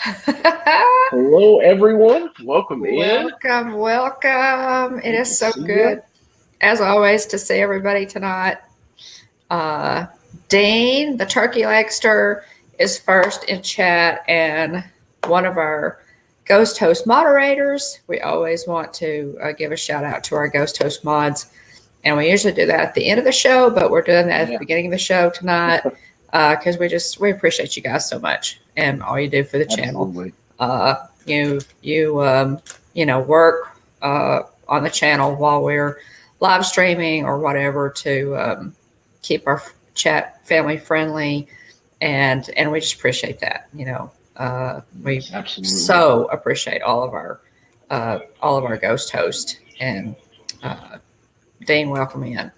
Hello, everyone. Welcome in. Welcome. It is so good, as always, to see everybody tonight. Dean, the turkey legster, is first in chat and one of our ghost host moderators. We always want to give a shout out to our ghost host mods, and we usually do that at the end of the show, but we're doing that at the beginning of the show tonight because we appreciate you guys so much and all you do for the channel. You work on the channel while we're live streaming or whatever to keep our chat family friendly, and we just appreciate that. We so appreciate all of our ghost hosts. And Dean, welcome in.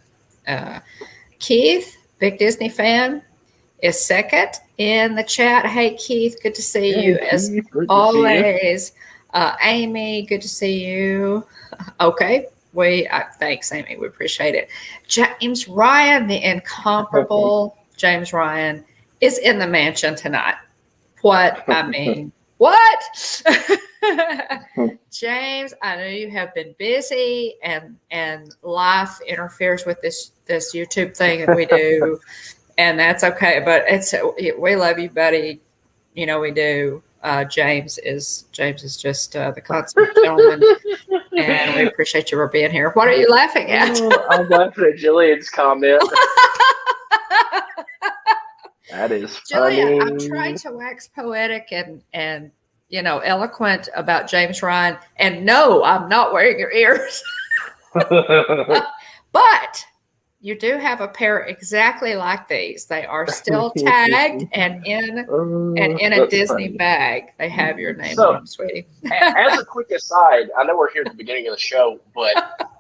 Keith, big Disney fan, is second in the chat. Hey Keith, good to see you as always. Amy, good to see you. Okay, thanks Amy, we appreciate it. James Ryan, the incomparable James Ryan, is in the mansion tonight. What? James, I know you have been busy and life interferes with this YouTube thing that we do. And that's okay, but we love you, buddy. We do. James is just the consummate gentleman, and we appreciate you for being here. What are you laughing at? I'm laughing at Jillian's comment. That is funny. Jillian, I'm trying to wax poetic and eloquent about James Ryan, and no, I'm not wearing your ears. But you do have a pair exactly like these. They are still tagged and in a Disney bag. They have your name on them, sweetie. As a quick aside, I know we're here at the beginning of the show, but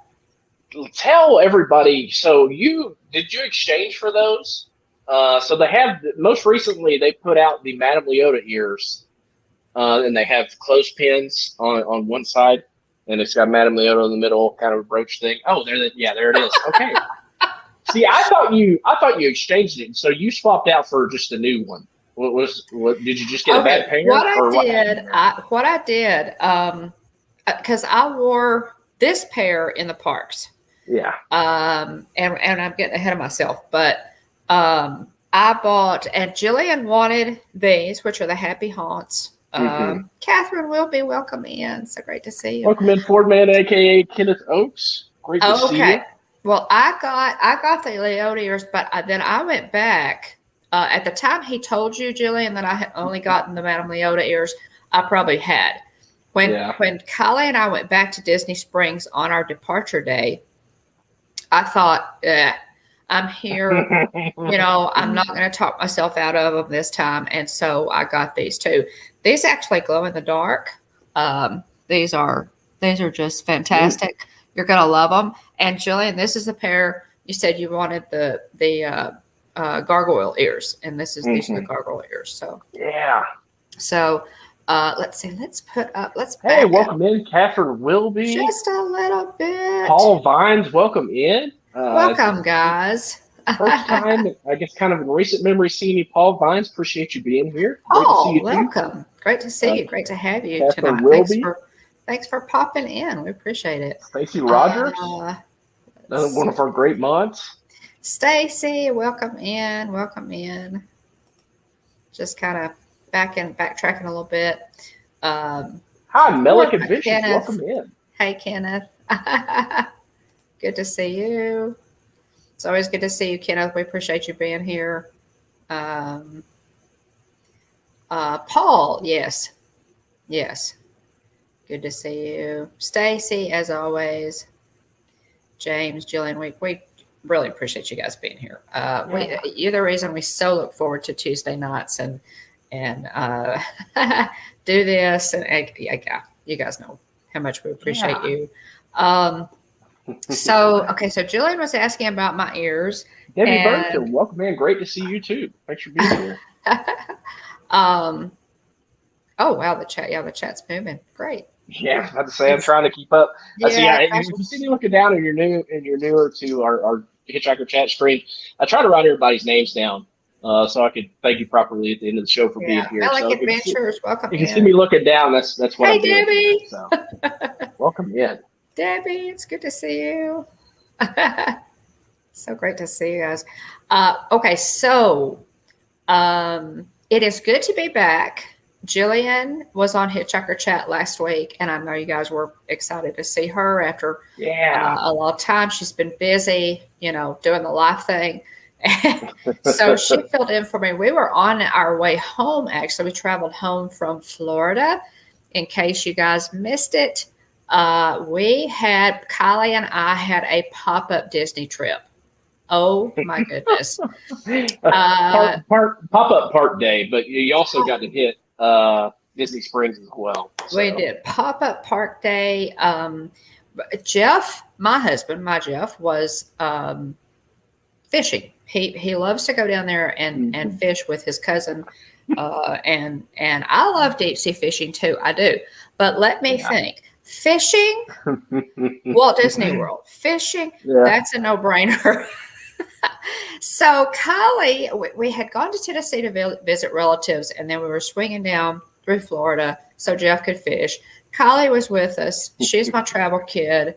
tell everybody. So did you exchange for those? So they have most recently they put out the Madame Leota ears, and they have clothespins on one side, and it's got Madame Leota in the middle, kind of a brooch thing. Oh, there it is. Okay. See, I thought you exchanged it, so you swapped out for just a new one. What did you just get a bad pair? What I did, because I wore this pair in the parks. Yeah. And I'm getting ahead of myself, but I bought, and Jillian wanted these, which are the Happy Haunts. Catherine will be welcome in. So great to see you. Welcome in, Ford Man, aka Kenneth Oakes. Great to see you. Well, I got the Leota ears, but then I went back. At the time he told you, Jillian, that I had only gotten the Madame Leota ears, I probably had. When Kylie and I went back to Disney Springs on our departure day, I thought, I'm here. I'm not going to talk myself out of them this time, and so I got these too. These actually glow in the dark. These are just fantastic. Ooh. You're going to love them. And Jillian, this is a pair you said you wanted the gargoyle ears, and these are the gargoyle ears. So yeah. So let's see. Let's welcome in, Catherine Wilby. Just a little bit. Paul Vines, welcome in. Welcome, guys. First time, I guess, kind of in recent memory seeing you, Paul Vines. Appreciate you being here. Paul, welcome. Great to see you. Great to have you Catherine tonight. Wilby. Thanks for popping in. We appreciate it. Stacy Rogers, one of our great mods. Stacy, welcome in. Welcome in. Just kind of backtracking a little bit. Hi, Melik and Vicious. Welcome in. Hey, Kenneth. Good to see you. It's always good to see you, Kenneth. We appreciate you being here. Paul, yes. Good to see you. Stacy, as always. James, Jillian, we really appreciate you guys being here. You're the reason we so look forward to Tuesday nights and do this. And you guys know how much we appreciate you. So Jillian was asking about my ears. Debbie Burton, welcome in. Great to see you too. Thanks for being here. Oh wow, the chat's moving. Great. Yeah, I have to say I'm trying to keep up. If you see me looking down and you're newer to our Hitchhiker chat stream, I try to write everybody's names down so I could thank you properly at the end of the show for being here. Relic So Adventures, welcome if you in. see me looking down, that's what Hey, I'm doing. Debbie. Here, so welcome in. Debbie, it's good to see you. So great to see you guys. Okay, so it is good to be back. Jillian was on Hitchhiker Chat last week, and I know you guys were excited to see her after a long time. She's been busy, doing the live thing. So she filled in for me. We were on our way home, actually. We traveled home from Florida. In case you guys missed it, Kylie and I had a pop-up Disney trip. Oh my goodness. Pop-up park day, but you also got to hit Disney Springs as well. So. We did pop-up park day. Jeff, my husband, Jeff, was fishing. He loves to go down there and fish with his cousin. And I love deep sea fishing too. I do. But let me think. Fishing, Walt Disney World. Fishing, that's a no-brainer. So Kylie, we had gone to Tennessee to visit relatives, and then we were swinging down through Florida so Jeff could fish. Kylie was with us. She's my travel kid.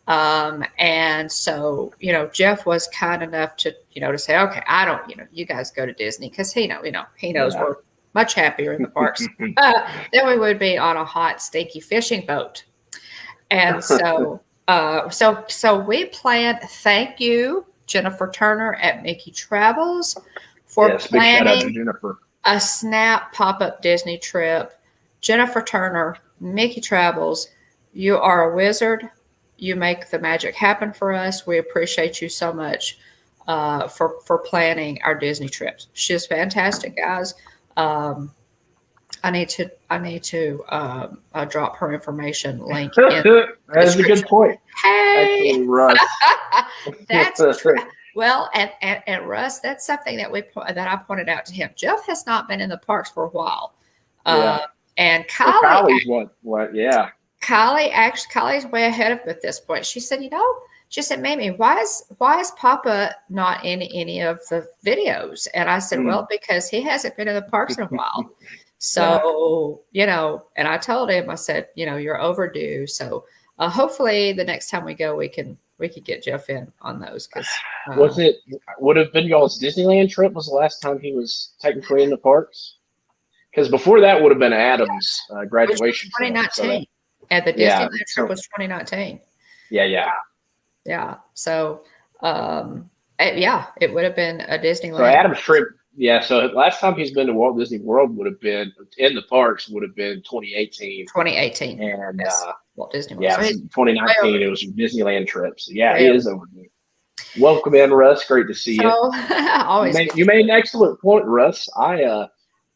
And so, Jeff was kind enough to, to say, okay, I don't, you guys go to Disney, because he knows we're much happier in the parks than we would be on a hot, stinky fishing boat. And so, so we planned. Thank you, Jennifer Turner at Mickey Travels, for planning a snap pop-up Disney trip. Jennifer Turner, Mickey Travels, you are a wizard. You make the magic happen for us. We appreciate you so much for planning our Disney trips. She's fantastic, guys. I need to drop her information link in. That's a good point. Hey, actually, Russ. That's true. Well, and Russ, that's something that I pointed out to him. Jeff has not been in the parks for a while. And Kylie's Kylie's way ahead of him at this point. She said, Mamie, why is Papa not in any of the videos? And I said, well, because he hasn't been in the parks in a while. So, and I told him, I said, you're overdue. So hopefully the next time we go, we could get Jeff in on those. Because would have been y'all's Disneyland trip was the last time he was technically in the parks? Because before that would have been Adam's graduation trip. 2019. And the Disneyland trip was 2019. Yeah. So, it would have been a Disneyland. So Adam's trip, so last time he's been to Walt Disney World would have been in the parks would have been 2018. 2018. And Walt Disney World. Yeah, so 2019 it was a Disneyland trip. So he is overdue. Welcome in, Russ. Great to see you. Always. You made an excellent point, Russ.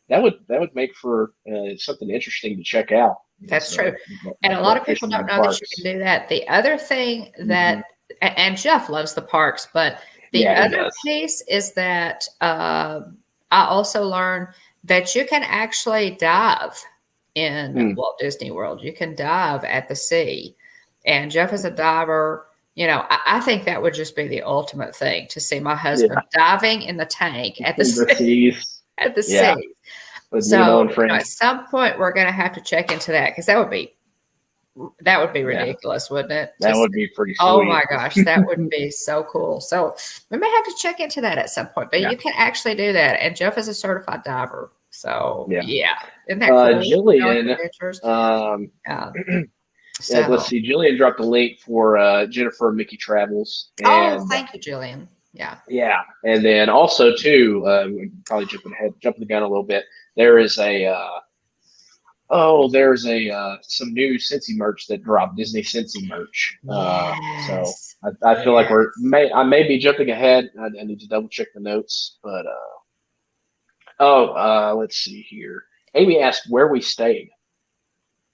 That would make for something interesting to check out. That's true. And a lot of people don't know that you can do that. The other thing that, and Jeff loves the parks, but the other piece is that I also learned that you can actually dive in Walt Disney World. You can dive at the sea. And Jeff is a diver. I think that would just be the ultimate thing, to see my husband diving in the tank at the sea. At the sea. So at some point we're going to have to check into that, because that would be ridiculous, wouldn't it? That would be pretty sweet. Oh my gosh, that would be so cool. So we may have to check into that at some point, but you can actually do that. And Jeff is a certified diver. So isn't that cool? Jillian, let's see. Jillian dropped the link for Jennifer Mickey Travels. And, thank you, Jillian. Yeah. And then also too, probably jumping the gun a little bit. There is some new Cincy merch that dropped, Disney Cincy merch. So I feel like I may be jumping ahead. I need to double check the notes, but let's see here. Amy asked where we stayed.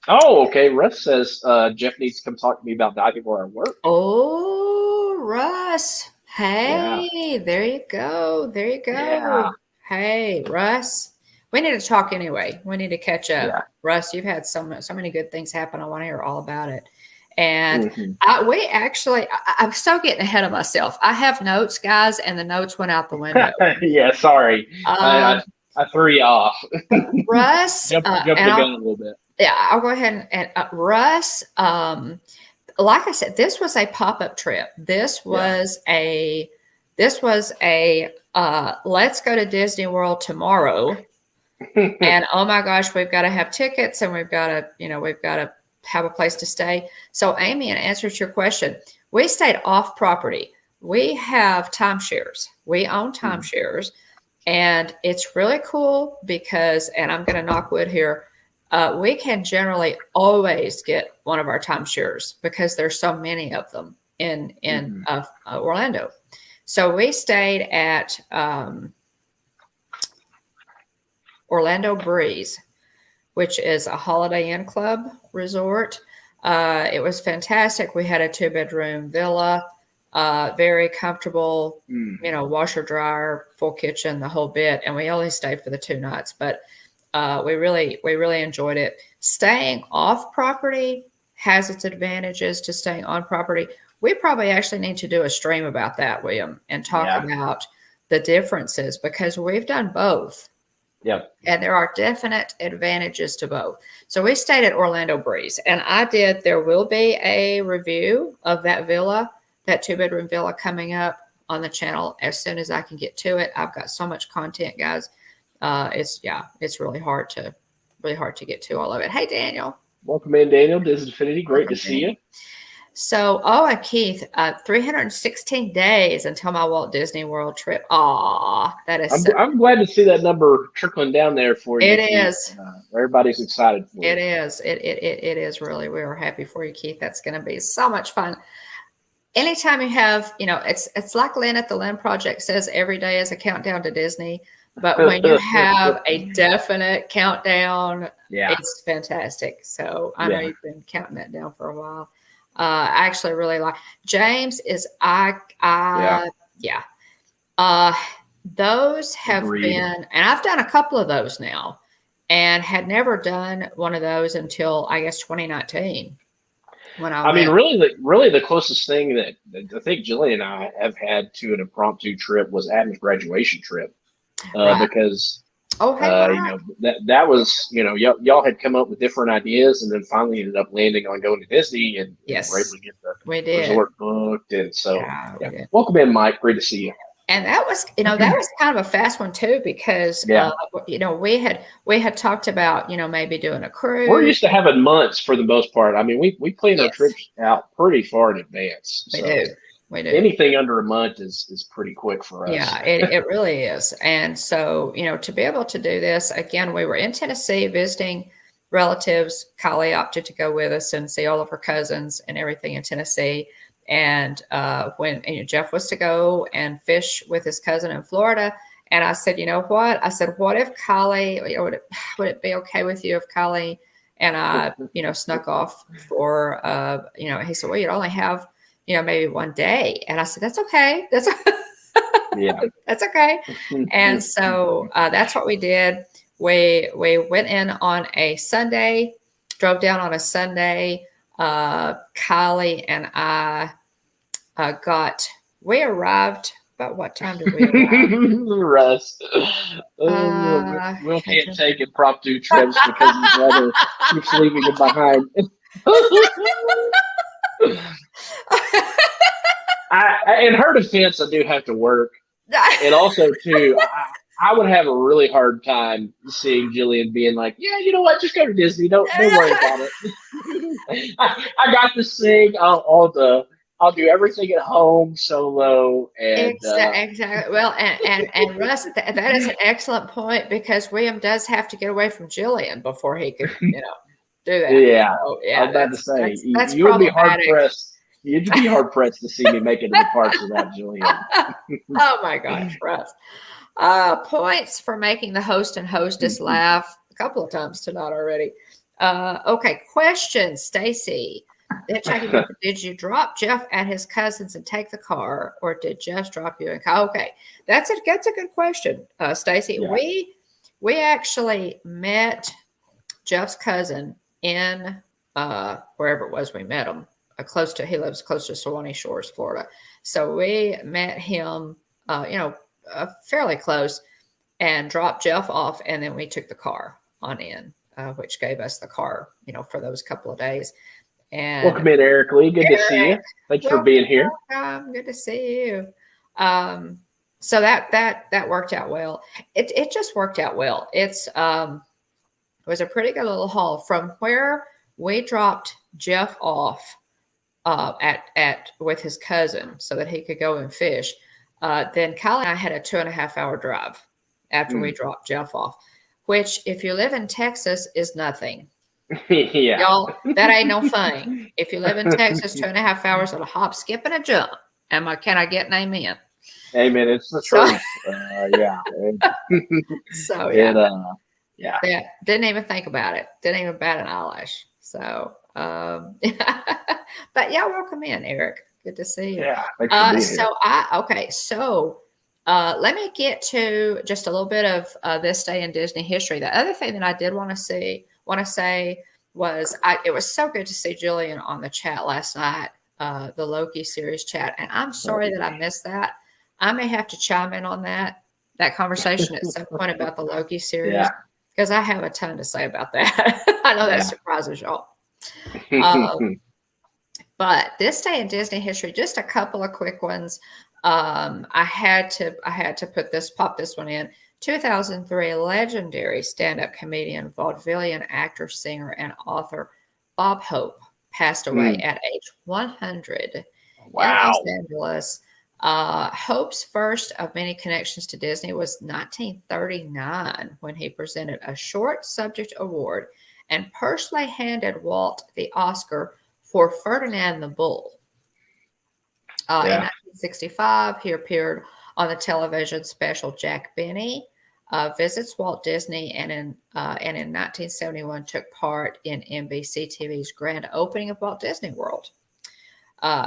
Oh, okay. Russ says Jeff needs to come talk to me about diving where I work. Oh, Russ. Hey, there you go. Yeah. Hey, Russ. We need to talk anyway. We need to catch up. Yeah. Russ, you've had so many good things happen. I want to hear all about it. And we actually, I'm so getting ahead of myself. I have notes, guys, and the notes went out the window. Yeah, sorry. I threw you off. Russ, Jump the gun a little bit. Yeah, I'll go ahead and Russ, like I said, this was a pop-up trip. This was a let's go to Disney World tomorrow. And oh my gosh, we've got to have tickets and we've got to have a place to stay. So Amy, in answer to your question, we stayed off property. We have timeshares. We own timeshares. And it's really cool because, and I'm going to knock wood here, we can generally always get one of our timeshares because there's so many of them in Orlando. So we stayed at Orlando Breeze, which is a Holiday Inn Club resort. It was fantastic. We had a 2-bedroom villa, very comfortable, washer, dryer, full kitchen, the whole bit. And we only stayed for the 2 nights, but we really enjoyed it. Staying off property has its advantages to staying on property. We probably actually need to do a stream about that, William, and talk about the differences because we've done both. Yep. And there are definite advantages to both. So we stayed at Orlando Breeze, and there will be a review of that villa, that 2-bedroom villa coming up on the channel as soon as I can get to it. I've got so much content, guys. It's really hard to get to all of it. Hey, Daniel. Welcome in, Daniel. Disney Infinity. Great to see you. So, and Keith, 316 days until my Walt Disney World trip. Aw, that is. I'm glad to see that number trickling down there for you. It is. Everybody's excited for you. It is. It is really. We are happy for you, Keith. That's going to be so much fun. Anytime you have, it's like Lynn at the Lynn Project says, every day is a countdown to Disney. But when you have a definite countdown, it's fantastic. So I know you've been counting that down for a while. I actually really like James is those have been, and I've done a couple of those now and had never done one of those until I guess 2019 when I went. Really the closest thing that I think Jillian and I have had to an impromptu trip was Adam's graduation trip. Because that was y'all had come up with different ideas and then finally ended up landing on going to Disney and were able to get the resort booked, and so welcome in, Mike. Great to see you. And that was kind of a fast one too because we had talked about maybe doing a cruise. We're used to having months for the most part. I mean, we plan our trips out pretty far in advance. We do. Anything under a month is pretty quick for us. Yeah, it really is. And so, to be able to do this, again, we were in Tennessee visiting relatives. Kylie opted to go with us and see all of her cousins and everything in Tennessee. And when Jeff was to go and fish with his cousin in Florida. And I said, you know what? I said, what if Kylie, would it be okay with you if Kylie and I, snuck off for, he said, well, you'd only have maybe one day. And I said, that's okay. That's okay. And so that's what we did. We went in on a Sunday, drove down on a Sunday. Kylie and I we arrived. About what time did we arrive? Rest. Will can't take impromptu trips because his brother keeps leaving him behind. In her defense, I do have to work, and also too, I would have a really hard time seeing Jillian being like, "Yeah, you know what? Just go to Disney. Don't worry about it. I got this thing. I'll do everything at home solo." And exactly. Well, and Russ, that is an excellent point because William does have to get away from Jillian before he could, do that. Yeah, so, I was about to say that's you would be hard pressed. You'd be hard pressed to see me make it to the parks without Jillian. Oh my gosh, Russ. Points for making the host and hostess laugh a couple of times tonight already. Okay, question, Stacy. Did you drop Jeff at his cousin's and take the car, or did Jeff drop you? Okay, that's a good question, Stacy. Yeah. We actually met Jeff's cousin in wherever it was we met him. he lives close to Sewanee Shores, Florida. So we met him, fairly close, and dropped Jeff off, and then we took the car on in, which gave us the car, for those couple of days. And welcome in, Eric Lee. Good to see you. Thanks for being here. Welcome. Good to see you. So that worked out well. It just worked out well. It was a pretty good little haul from where we dropped Jeff off at with his cousin so that he could go and fish. Then Kyle and I had a 2.5-hour drive after we dropped Jeff off, which, if you live in Texas, is nothing. Yeah. Y'all, that ain't no thing. If you live in Texas, 2.5 hours on a hop, skip, and a jump. Can I get an amen? Amen. It's the truth. Yeah. So yeah. Didn't even think about it. Didn't even bat an eyelash. So, but yeah, welcome in, Eric. Good to see you. Yeah. Thanks for being here. So let me get to just a little bit of this day in Disney history. The other thing that I did want to say was it was so good to see Jillian on the chat last night, the Loki series chat, and I'm sorry that I missed that. I may have to chime in on that conversation at some point about the Loki series, because I have a ton to say about that. I know that surprises y'all. But this day in Disney history, just a couple of quick ones. I had to pop this one in. 2003, legendary stand-up comedian, vaudevillian actor, singer, and author Bob Hope passed away at age 100 in Los Angeles. Hope's first of many connections to Disney was 1939, when he presented a short subject award and personally handed Walt the Oscar for Ferdinand the Bull. In 1965, he appeared on the television special Jack Benny Visits Walt Disney, and in 1971 took part in NBC TV's grand opening of Walt Disney World.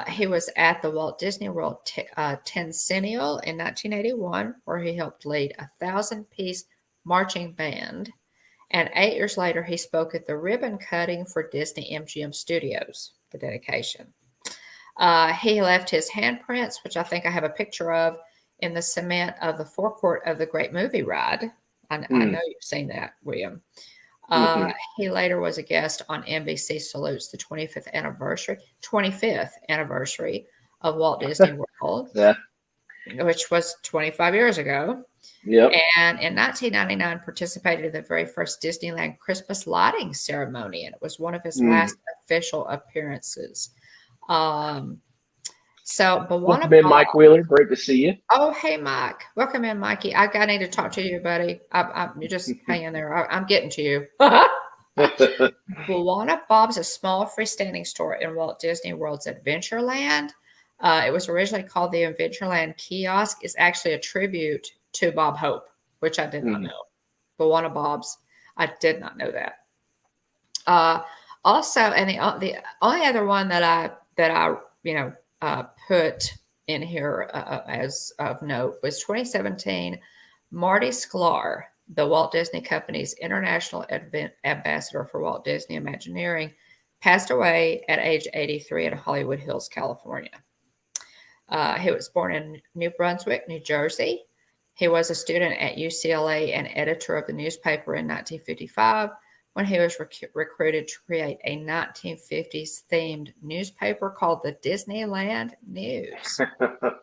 He was at the Walt Disney World Tencennial in 1981, where he helped lead a 1,000-piece marching band. And 8 years later, he spoke at the ribbon cutting for Disney MGM Studios, the dedication. He left his handprints, which I think I have a picture of, in the cement of the forecourt of the Great Movie Ride. I know you've seen that, William. He later was a guest on NBC Salutes the 25th anniversary of Walt Disney World, which was 25 years ago. Yep. And in 1999, participated in the very first Disneyland Christmas lighting ceremony, and it was one of his last official appearances. Welcome in, Mike Wheeler. Great to see you. Oh, hey, Mike. Welcome in, Mikey. I need to talk to you, buddy. You just hang in there. I'm getting to you. Bowwana Bob's a small freestanding store in Walt Disney World's Adventureland. It was originally called the Adventureland Kiosk. It's actually a tribute to Bob Hope, which I did not know. Bowwana Bob's. I did not know that. Also, and the only other one that I put in here as of note was 2017. Marty Sklar, the Walt Disney Company's international ambassador for Walt Disney Imagineering, passed away at age 83 in Hollywood Hills, California. He was born in New Brunswick, New Jersey. He was a student at UCLA and editor of the newspaper in 1955, when he was recruited to create a 1950s themed newspaper called the Disneyland News.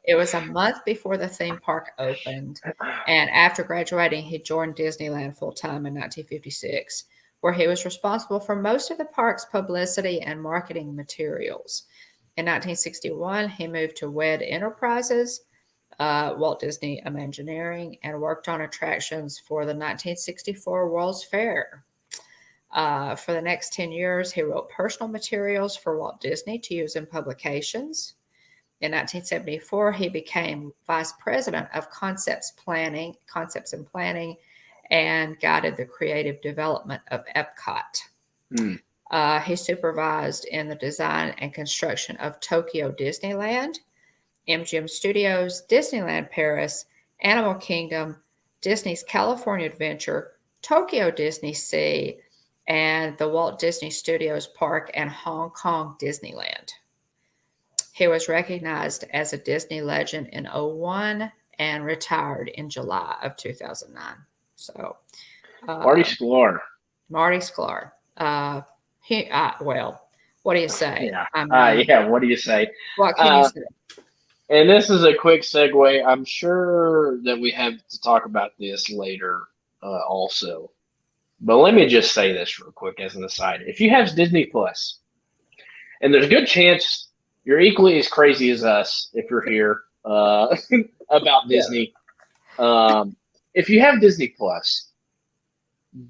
It was a month before the theme park opened, and after graduating, he joined Disneyland full-time in 1956, where he was responsible for most of the park's publicity and marketing materials. In 1961, he moved to WED Enterprises, Walt Disney Imagineering, and worked on attractions for the 1964 World's Fair. For the next 10 years, he wrote personal materials for Walt Disney to use in publications. In 1974, he became vice president of concepts and planning, and guided the creative development of Epcot. He supervised in the design and construction of Tokyo Disneyland, MGM Studios, Disneyland Paris, Animal Kingdom, Disney's California Adventure, Tokyo Disney Sea, and the Walt Disney Studios Park and Hong Kong Disneyland. He was recognized as a Disney legend in 2001 and retired in July of 2009. So, Marty Sklar. Marty Sklar. Well, what do you say? Yeah. I mean, yeah. What do you say? what can you say? And this is a quick segue. I'm sure that we have to talk about this later also. But let me just say this real quick as an aside. If you have Disney Plus, and there's a good chance you're equally as crazy as us if you're here about Disney. If you have Disney Plus,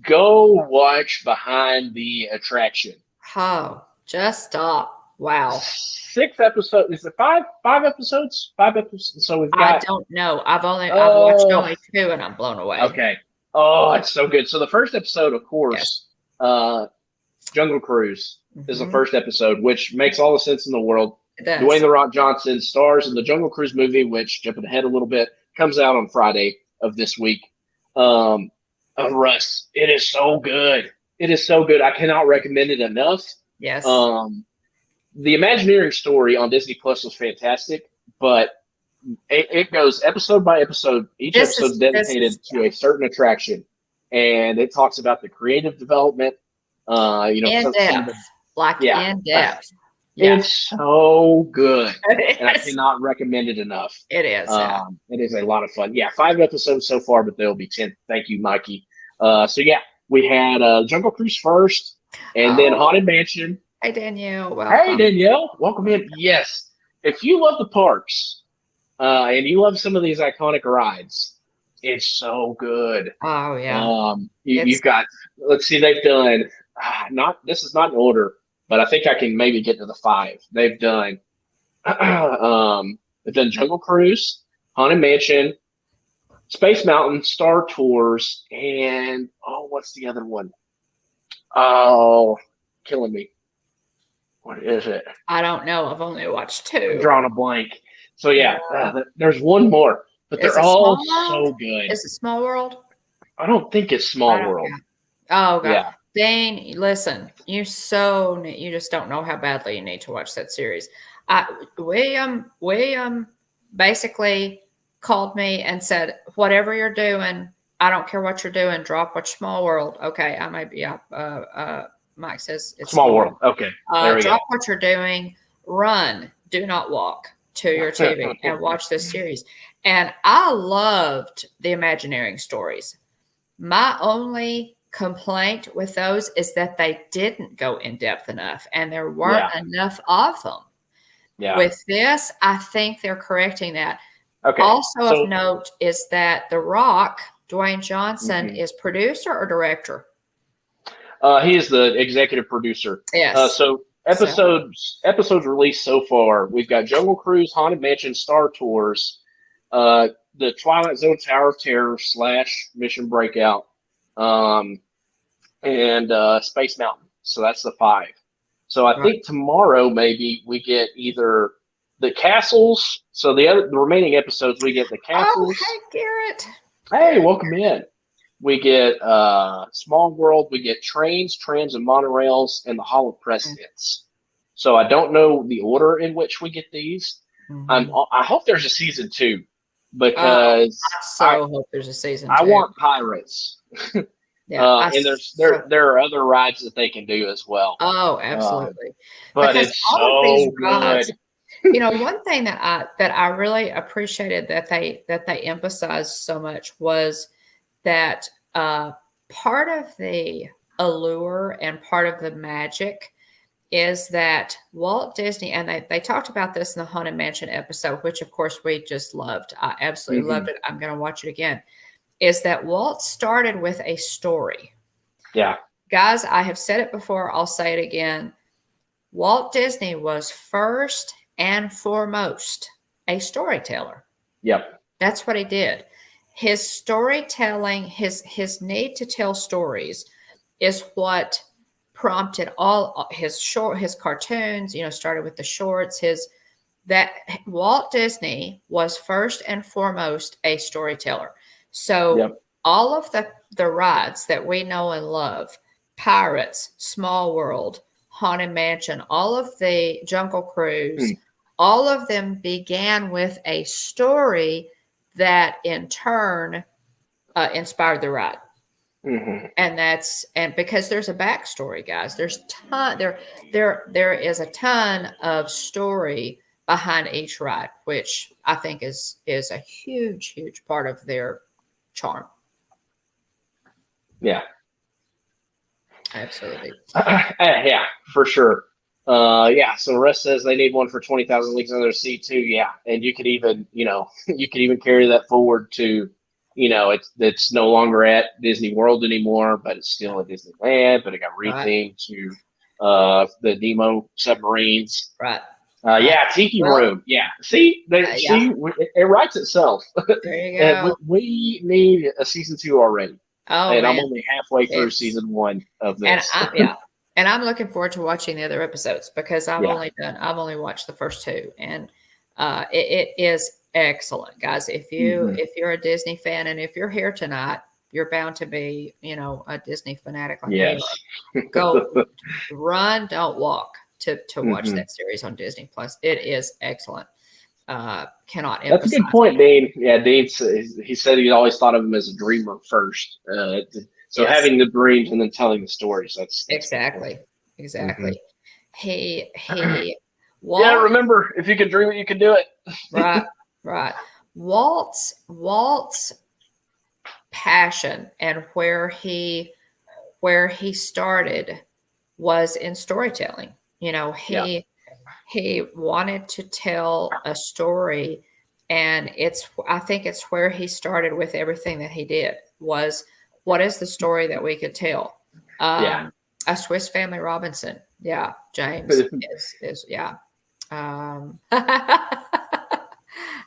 go watch Behind the Attraction. Oh, just stop. Wow. 6 episodes. Is it 5 episodes? 5 episodes. So we've got. I don't know. I've watched only 2 and I'm blown away. Okay. Oh, it's so good. So the first episode, of course, Jungle Cruise is the first episode, which makes all the sense in the world. Dwayne "The Rock" Johnson stars in the Jungle Cruise movie, which, jumping ahead a little bit, comes out on Friday of this week. Russ, it is so good. It is so good. I cannot recommend it enough. Yes. The Imagineering story on Disney Plus was fantastic, but it goes episode by episode. Each episode is dedicated to a certain attraction, and it talks about the creative development. In depth. In depth. Yeah. It's so good, and I cannot recommend it enough. It is. It is a lot of fun. Yeah, 5 episodes so far, but there'll be 10. Thank you, Mikey. We had Jungle Cruise first, and then Haunted Mansion. Hey, Danielle. Welcome. Hey, Danielle. Welcome in. Yes. If you love the parks and you love some of these iconic rides, it's so good. Oh, yeah. You've got, let's see, they've done, this is not in order, but I think I can maybe get to the 5. They've done Jungle Cruise, Haunted Mansion, Space Mountain, Star Tours, and, what's the other one? Oh, killing me. What is it? I don't know. I've only watched 2. I'm drawing a blank. So, there's one more, but they're all so good. Is it Small World? I don't think it's Small World. Oh, God. Yeah. Dane, listen, you just don't know how badly you need to watch that series. William basically called me and said, whatever you're doing, I don't care what you're doing, watch Small World. Okay, I might be up. Mike says it's Small World. Okay. There we drop what you're doing, run, do not walk to your TV and watch this series. And I loved the Imagineering stories. My only complaint with those is that they didn't go in depth enough and there weren't enough of them. Yeah. With this, I think they're correcting that. Okay. Also of note is that The Rock, Dwayne Johnson, is producer or director? He is the executive producer. Yes. Episodes released so far, we've got Jungle Cruise, Haunted Mansion, Star Tours, the Twilight Zone Tower of Terror / Mission Breakout, and Space Mountain. So that's the 5. So I think tomorrow maybe we get either the castles. So the remaining episodes we get the castles. Oh, hey Garrett. Hey, welcome in. We get Small World. We get trains, trams, and monorails, and the Hall of Presidents. So I don't know the order in which we get these. I hope there's a season 2 because I hope there's a season 2. I want pirates. Yeah, and there are other rides that they can do as well. Oh, absolutely. But because it's so good. One thing that I really appreciated that they emphasized so much was that part of the allure and part of the magic is that Walt Disney, and they talked about this in the Haunted Mansion episode, which of course we just loved. I absolutely loved it. I'm going to watch it again. Is that Walt started with a story. Yeah. Guys, I have said it before. I'll say it again. Walt Disney was first and foremost a storyteller. Yep. That's what he did. His storytelling, his need to tell stories is what prompted all his cartoons, started with the shorts, that Walt Disney was first and foremost a storyteller. So all of the rides that we know and love, Pirates, Small World, Haunted Mansion, all of the Jungle Cruise, all of them began with a story that in turn inspired the ride. Mm-hmm. And because there's a backstory, guys. There is a ton of story behind each ride, which I think is a huge part of their charm. Yeah. Absolutely. Yeah, for sure. Yeah. So Russ says they need one for 20,000 Leagues Under the Sea too. Yeah, and you could even, you could even carry that forward to, it's no longer at Disney World anymore, but it's still at Disneyland. But it got rethemed to the Nemo submarines. Right. Yeah, Tiki Room. Yeah. See, it writes itself. There you And go. we need a season 2 already. Oh, and man. I'm only halfway through season 1 of this. And I'm looking forward to watching the other episodes because I've only watched the first 2, and it is excellent, guys. If you're a Disney fan, and if you're here tonight, you're bound to be, a Disney fanatic like we are. Go, run, don't walk to watch that series on Disney Plus. It is excellent. Cannot emphasize. That's a good point, Dean. Yeah, Dean, he said he always thought of him as a dreamer first. So having the dreams and then telling the stories. That's exactly. He yeah, remember, if you can dream it, you can do it. Right. Walt's passion and where he started was in storytelling. He wanted to tell a story, and I think it's where he started with everything that he did was, what is the story that we could tell? A Swiss Family Robinson. Yeah. James is yeah.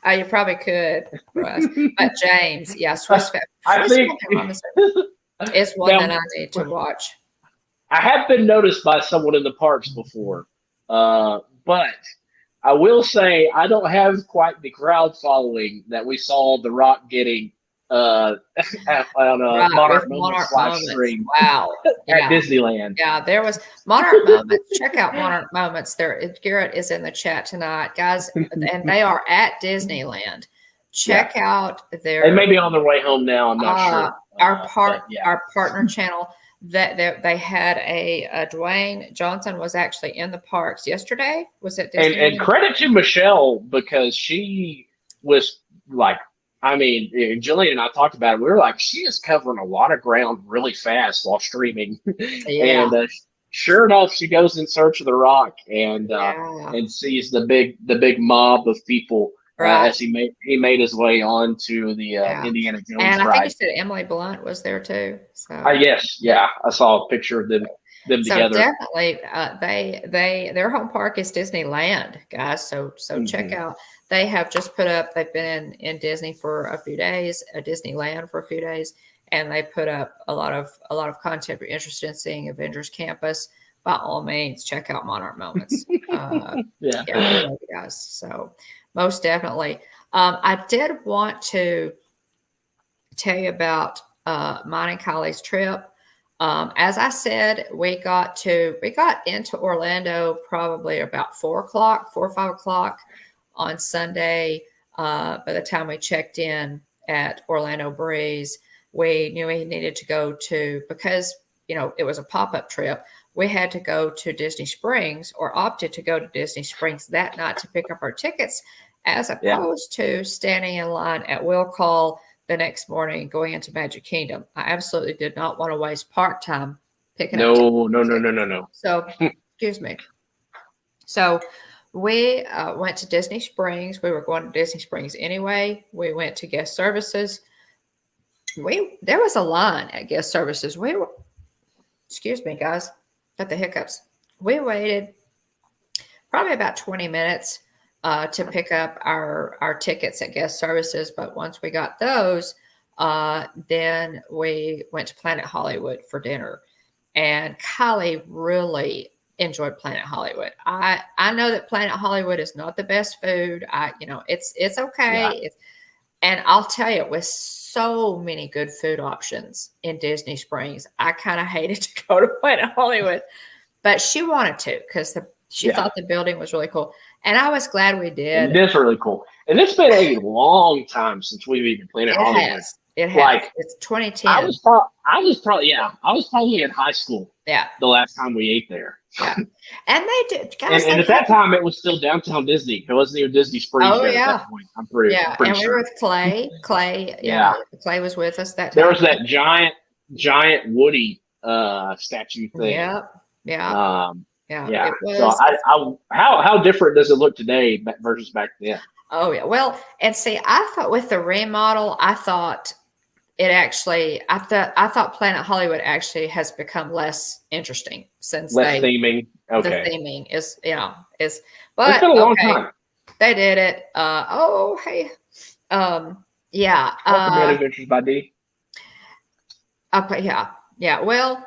You probably could, Russ. But James, Swiss Family Robinson is one that I need to watch. I have been noticed by someone in the parks before, but I will say I don't have quite the crowd following that we saw The Rock getting on Monarch Moments live stream. Wow. At Disneyland. Yeah, there was Monarch Moments. Check out Monarch Moments. Garrett is in the chat tonight, guys, and they are at Disneyland. Check out their. They may be on their way home now. I'm not sure. Our partner channel. That they had a Dwayne Johnson was actually in the parks yesterday. Was it Disneyland? And credit to Michelle, because she was like, Jillian and I talked about it. We were like, she is covering a lot of ground really fast while streaming. Yeah. And sure enough, she goes in search of the Rock and sees the big mob of people as he made his way on to the Indiana Jones and I ride. think you said Emily Blunt was there too. So yes, I saw a picture of them together. Definitely, their home park is Disneyland, guys. So check out. They have just put up. They've been in Disney for a few days, Disneyland for a few days, and they put up a lot of content. If you're interested in seeing Avengers Campus, by all means, check out Monarch Moments. Guys. So most definitely, I did want to tell you about mine and Kylie's trip. As I said, we got into Orlando probably about 4 or 5 o'clock on Sunday. By the time we checked in at Orlando Breeze, we knew we needed to go to, because it was a pop-up trip. We had to go to Disney Springs, or opted to go to Disney Springs that night to pick up our tickets, as opposed to standing in line at Will Call the next morning going into Magic Kingdom. I absolutely did not want to waste park time picking up tickets. No. So, excuse me. So we went to Disney Springs. We were going to Disney Springs anyway. We went to guest services. There was a line at guest services. Excuse me, guys, got the hiccups. We waited probably about 20 minutes to pick up our tickets at guest services. But once we got those, then we went to Planet Hollywood for dinner. And Kylie really enjoyed Planet Hollywood. I know that Planet Hollywood is not the best food. It's okay. Yeah. And I'll tell you, with so many good food options in Disney Springs, I kind of hated to go to Planet Hollywood, but she wanted to because she thought the building was really cool. And I was glad we did. And it is really cool. And it's been a long time since we've even Planet Hollywood. It has. Like, it's 2010. I was probably in high school. Yeah. The last time we ate there. Yeah. And they did. Guys, and at that time, it was still downtown Disney. It wasn't even Disney Springs yet at that point. I'm pretty and sure. we were with Clay. Clay, Clay was with us that time. There was that giant Woody statue thing. Yep. Yeah. It was, so how different does it look today versus back then? Oh yeah. Well, and see, I thought with the remodel, I thought Planet Hollywood actually has become less interesting since theming. Okay. The theming is. But it's been a long time. They did it. Hey. Yeah. Welcome Adventures by D. Okay. Yeah. Well.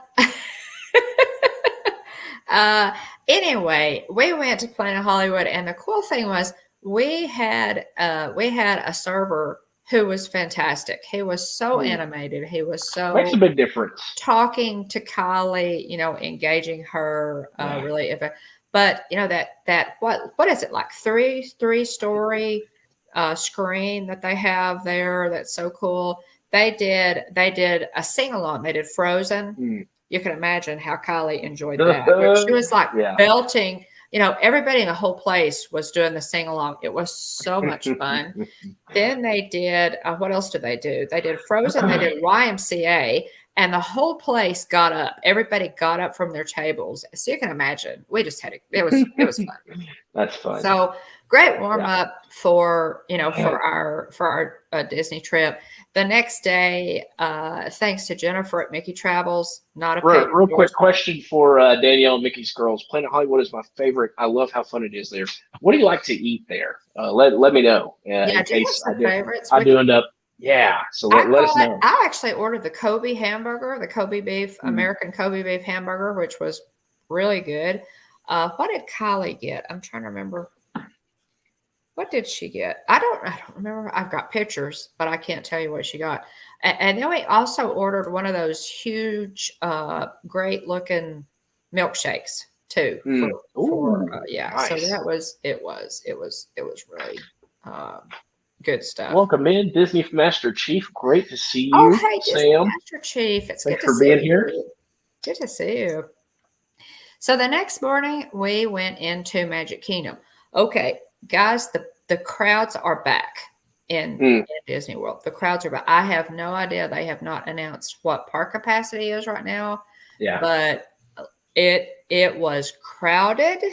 Anyway, we went to Planet Hollywood, and the cool thing was we had a server who was fantastic. He was so animated. He was so makes a big difference. Talking to Kylie, engaging her really. But that what is it, like three-story screen that they have there? That's so cool. They did a sing along. They did Frozen. You can imagine how Kylie enjoyed that. But she was like belting. Everybody in the whole place was doing the sing along. It was so much fun. Then they did, what else did they do? They did Frozen, they did YMCA, and the whole place got up. Everybody got up from their tables. So you can imagine, we just had it was fun. That's fun. So great warm up for our Disney trip. The next day, thanks to Jennifer at Mickey Travels, not a real quick question for Danielle and Mickey's girls. Planet Hollywood is my favorite. I love how fun it is there. What do you like to eat there? Let me know. In case I do end up. Yeah, so let us know. I actually ordered the Kobe hamburger, the Kobe beef, American Kobe beef hamburger, which was really good. What did Kylie get? I'm trying to remember. What did she get? I don't remember. I've got pictures, but I can't tell you what she got. And then we also ordered one of those huge, great looking milkshakes too. Nice. So that was it was really good stuff. Welcome in, Disney Master Chief. Great to see you. Oh, hey, Disney Sam. Master Chief. It's Thanks good to for see being you. here. Good to see you. So the next morning we went into Magic Kingdom. Okay, guys, the crowds are back in Disney World. The crowds are back. I have no idea. They have not announced what park capacity is right now. Yeah. But it was crowded.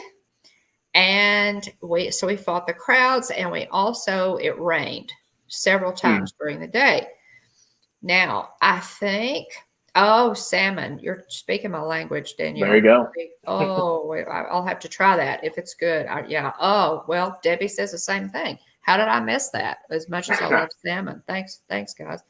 And we fought the crowds, and it rained several times during the day. Now, I think, salmon, you're speaking my language, Danielle. There you go. I'll have to try that if it's good. Well, Debbie says the same thing. How did I miss that? As much as I love salmon. Thanks, guys.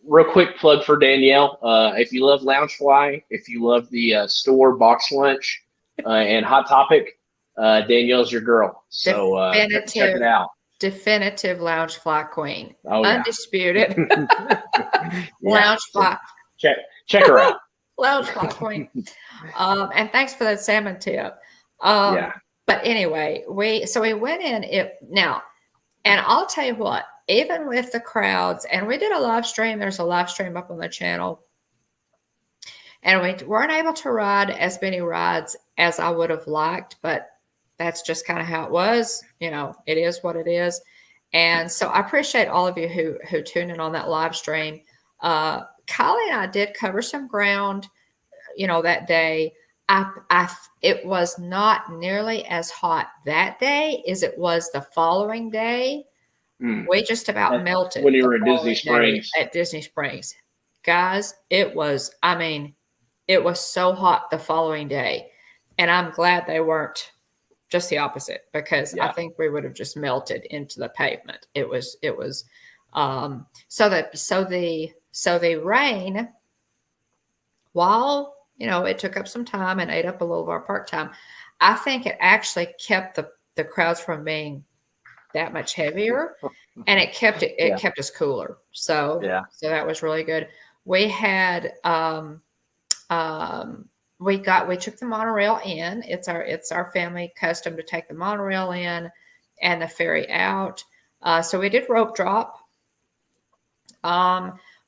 Real quick plug for Danielle. If you love Loungefly, if you love the store box lunch and Hot Topic, Danielle's your girl. So check it out. Definitive Loungefly queen. Undisputed. Loungefly. Check her out. Loungefly queen. And thanks for that salmon tip. But anyway, we went in now, and I'll tell you what, even with the crowds, and we did a live stream. There's a live stream up on the channel. And we weren't able to ride as many rides as I would have liked, but that's just kind of how it was. It is what it is. And so I appreciate all of you who tuned in on that live stream. Kylie and I did cover some ground, that day. It was not nearly as hot that day as it was the following day. We just about melted when you were at Disney Springs. At Disney Springs, guys, it was so hot the following day, and I'm glad they weren't just the opposite, because I think we would have just melted into the pavement. It was so the rain, while it took up some time and ate up a little of our park time, I think it actually kept the crowds from being that much heavier, and it kept us cooler. So that was really good. We had we took the monorail in. It's our family custom to take the monorail in and the ferry out. So we did rope drop.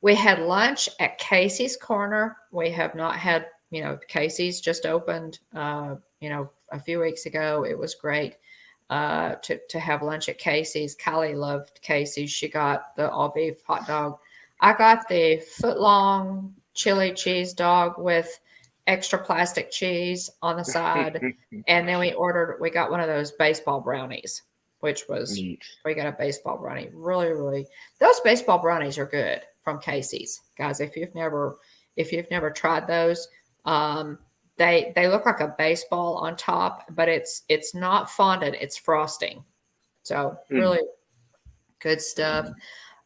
We had lunch at Casey's Corner. We have not had, Casey's just opened, a few weeks ago. It was great to have lunch at Casey's. Kylie loved Casey's. She got the all beef hot dog. I got the foot long chili cheese dog with extra plastic cheese on the side. And then we got one of those baseball brownies, which was neat. We got a baseball brownie. Really, really, those baseball brownies are good from Casey's, guys. If you've never tried those, they look like a baseball on top, but it's not fondant, it's frosting. So really good stuff.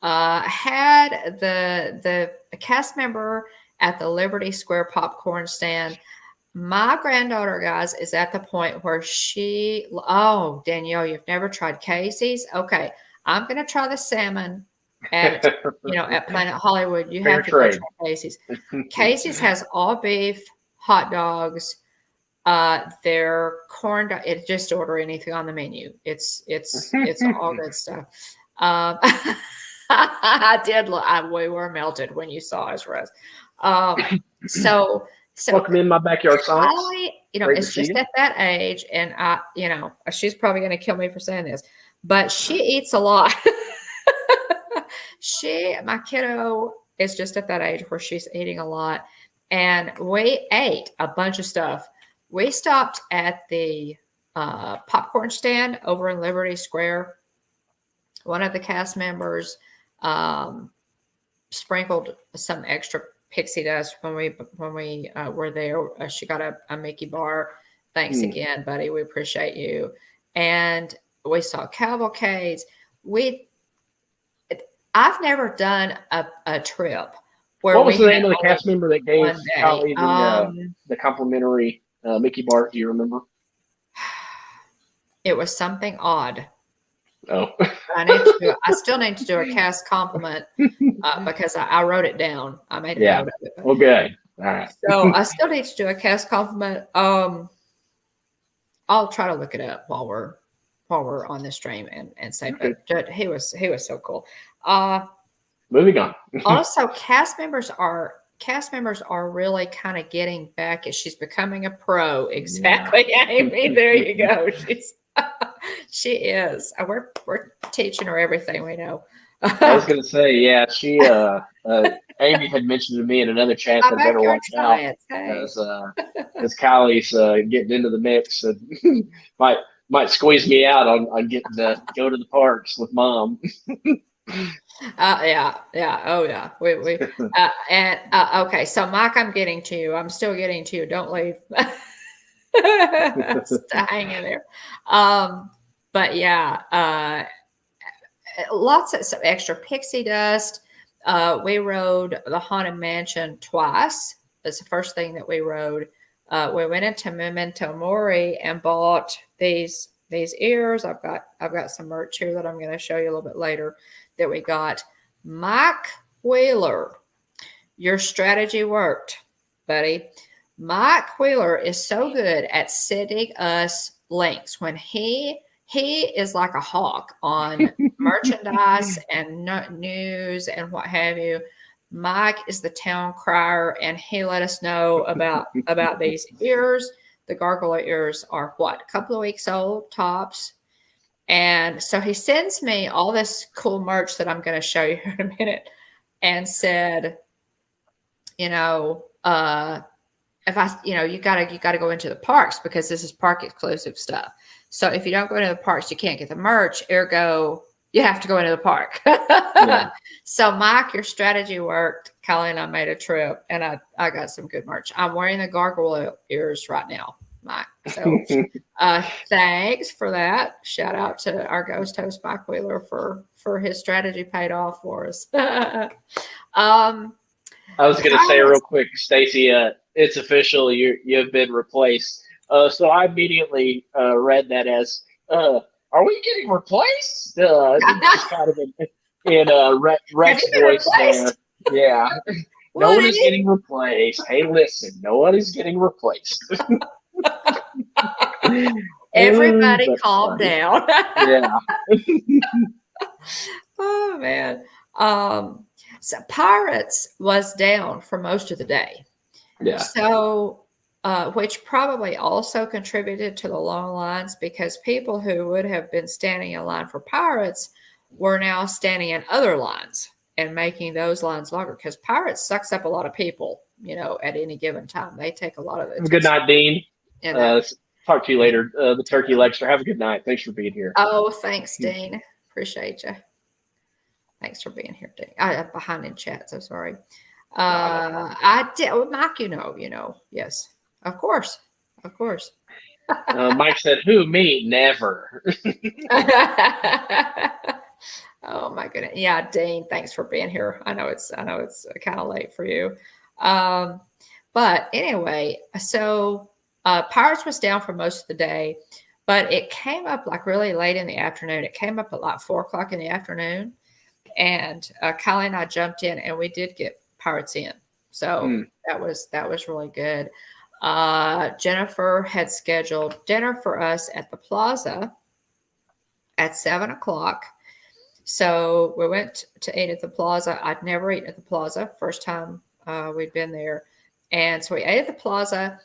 Had the cast member at the Liberty Square popcorn stand. My granddaughter, guys, is at the point where Danielle, you've never tried Casey's? Okay, I'm going to try the salmon at Planet Hollywood. You have to go try Casey's. Casey's has all beef hot dogs. Their corn dog. It just order anything on the menu. It's all good stuff. I did. We were melted when you us, Rose. So welcome in my backyard science. It's just at that age, and she's probably going to kill me for saying this, but she eats a lot. My kiddo is just at that age where she's eating a lot, and we ate a bunch of stuff. We stopped at the popcorn stand over in Liberty Square. One of the cast members sprinkled some extra pixie dust when we were there. She got a Mickey bar. Thanks again, buddy. We appreciate you. And we saw cavalcades. I've never done a trip where what was the name of the cast member that gave Callie the complimentary Mickey bar? Do you remember? It was something odd. Oh, I still need to do a cast compliment because I wrote it down. I made a note of it. Okay. All right. So I still need to do a cast compliment. I'll try to look it up while we're on the stream and say, but he was so cool. Moving on. Also, cast members are really kind of getting back as she's becoming a pro. Exactly, Amy. There you go. She is. We're teaching her everything we know. I was going to say, she. Amy had mentioned to me in another chat that I better watch out as Kylie's getting into the mix and might squeeze me out on getting to go to the parks with mom. Oh yeah. We okay. So Mike, I'm getting to you. I'm still getting to you. Don't leave. Hang in there. But lots of some extra pixie dust. We rode the Haunted Mansion twice. That's the first thing that we rode. We went into Memento Mori and bought these ears. I've got some merch here that I'm going to show you a little bit later that we got. Mike Wheeler, your strategy worked, buddy. Mike Wheeler is so good at sending us links when he is like a hawk on merchandise and news and what have you. Mike is the town crier, and he let us know about these ears. The gargoyle ears are a couple of weeks old tops. And so he sends me all this cool merch that I'm going to show you in a minute, and said, if I, you gotta go into the parks because this is park exclusive stuff. So if you don't go into the parks, you can't get the merch. Ergo, you have to go into the park. So Mike, your strategy worked. Kylie and I made a trip, and I got some good merch. I'm wearing the gargoyle ears right now, Mike. So thanks for that. Shout out to our ghost host Mike Wheeler for his strategy paid off for us. I was going to say real quick, Stacy, it's official. You've been replaced. So I immediately read that as, are we getting replaced? Just kind of in Rex's voice there. Yeah. No one is Woody. getting replaced. Hey, listen, no one is getting replaced. Everybody That's calm funny. down. Yeah. Oh man. So Pirates was down for most of the day. Yeah. So which probably also contributed to the long lines because people who would have been standing in line for Pirates were now standing in other lines and making those lines longer because Pirates sucks up a lot of people, at any given time. They take a lot of Have a good attention. night, Dean. In that. Talk to you later. The turkey lecture. Have a good night. Thanks for being here. Oh, thanks, Dean. Appreciate you. Thanks for being here, Dean. Behind in chat, so sorry. I did. Well, Mike, yes, of course. Mike said, "Who, me? Never." Oh my goodness. Yeah, Dean, thanks for being here. I know it's kind of late for you. But anyway, so Pirates was down for most of the day, but it came up like really late in the afternoon. It came up at like 4:00 in the afternoon. And Kylie and I jumped in and we did get Pirates in. So that was really good. Jennifer had scheduled dinner for us at the Plaza at 7:00. So we went to eat at the Plaza. I'd never eaten at the Plaza. First time we'd been there. And so we ate at the Plaza.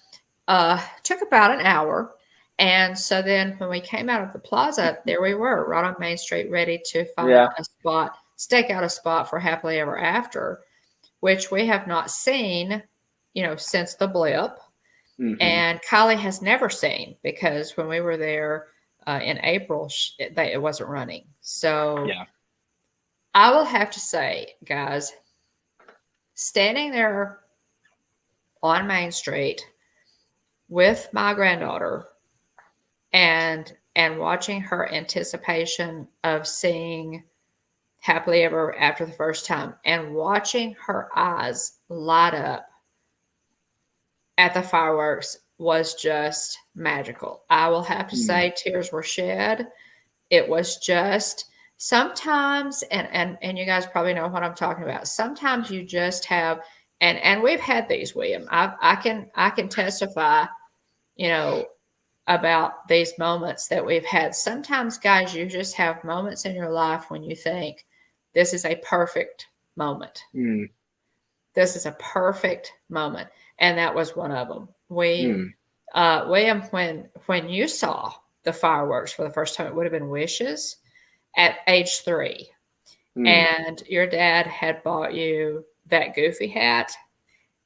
Took about an hour. And so then when we came out of the Plaza, there we were right on Main Street, ready to find a spot, stake out a spot for Happily Ever After, which we have not seen, since the blip. Mm-hmm. And Kylie has never seen because when we were there in April, it wasn't running. So I will have to say, guys, standing there on Main Street with my granddaughter and watching her anticipation of seeing Happily Ever After the first time and watching her eyes light up at the fireworks was just magical. I will have to say tears were shed. It was just sometimes, and you guys probably know what I'm talking about. Sometimes you just have, and we've had these, William. I can testify, about these moments that we've had. Sometimes, guys, you just have moments in your life when you think, this is a perfect moment. This is a perfect moment. And that was one of them. William, when you saw the fireworks for the first time, it would have been Wishes at age 3. And your dad had bought you that Goofy hat.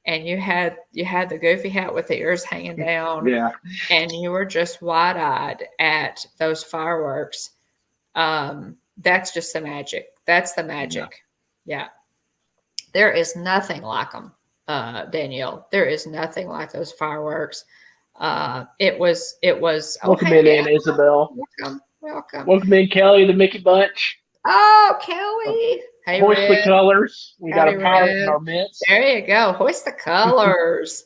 And you had the Goofy hat with the ears hanging down. Yeah. And you were just wide-eyed at those fireworks. That's just the magic. That's the magic. Yeah. There is nothing like them, Danielle. There is nothing like those fireworks. It was. Welcome in, Isabel. Welcome. Welcome in, Kelly, the Mickey Bunch. Oh, Kelly. Hey, hoist the colors. We got a pirate in our midst. There you go. Hoist the colors.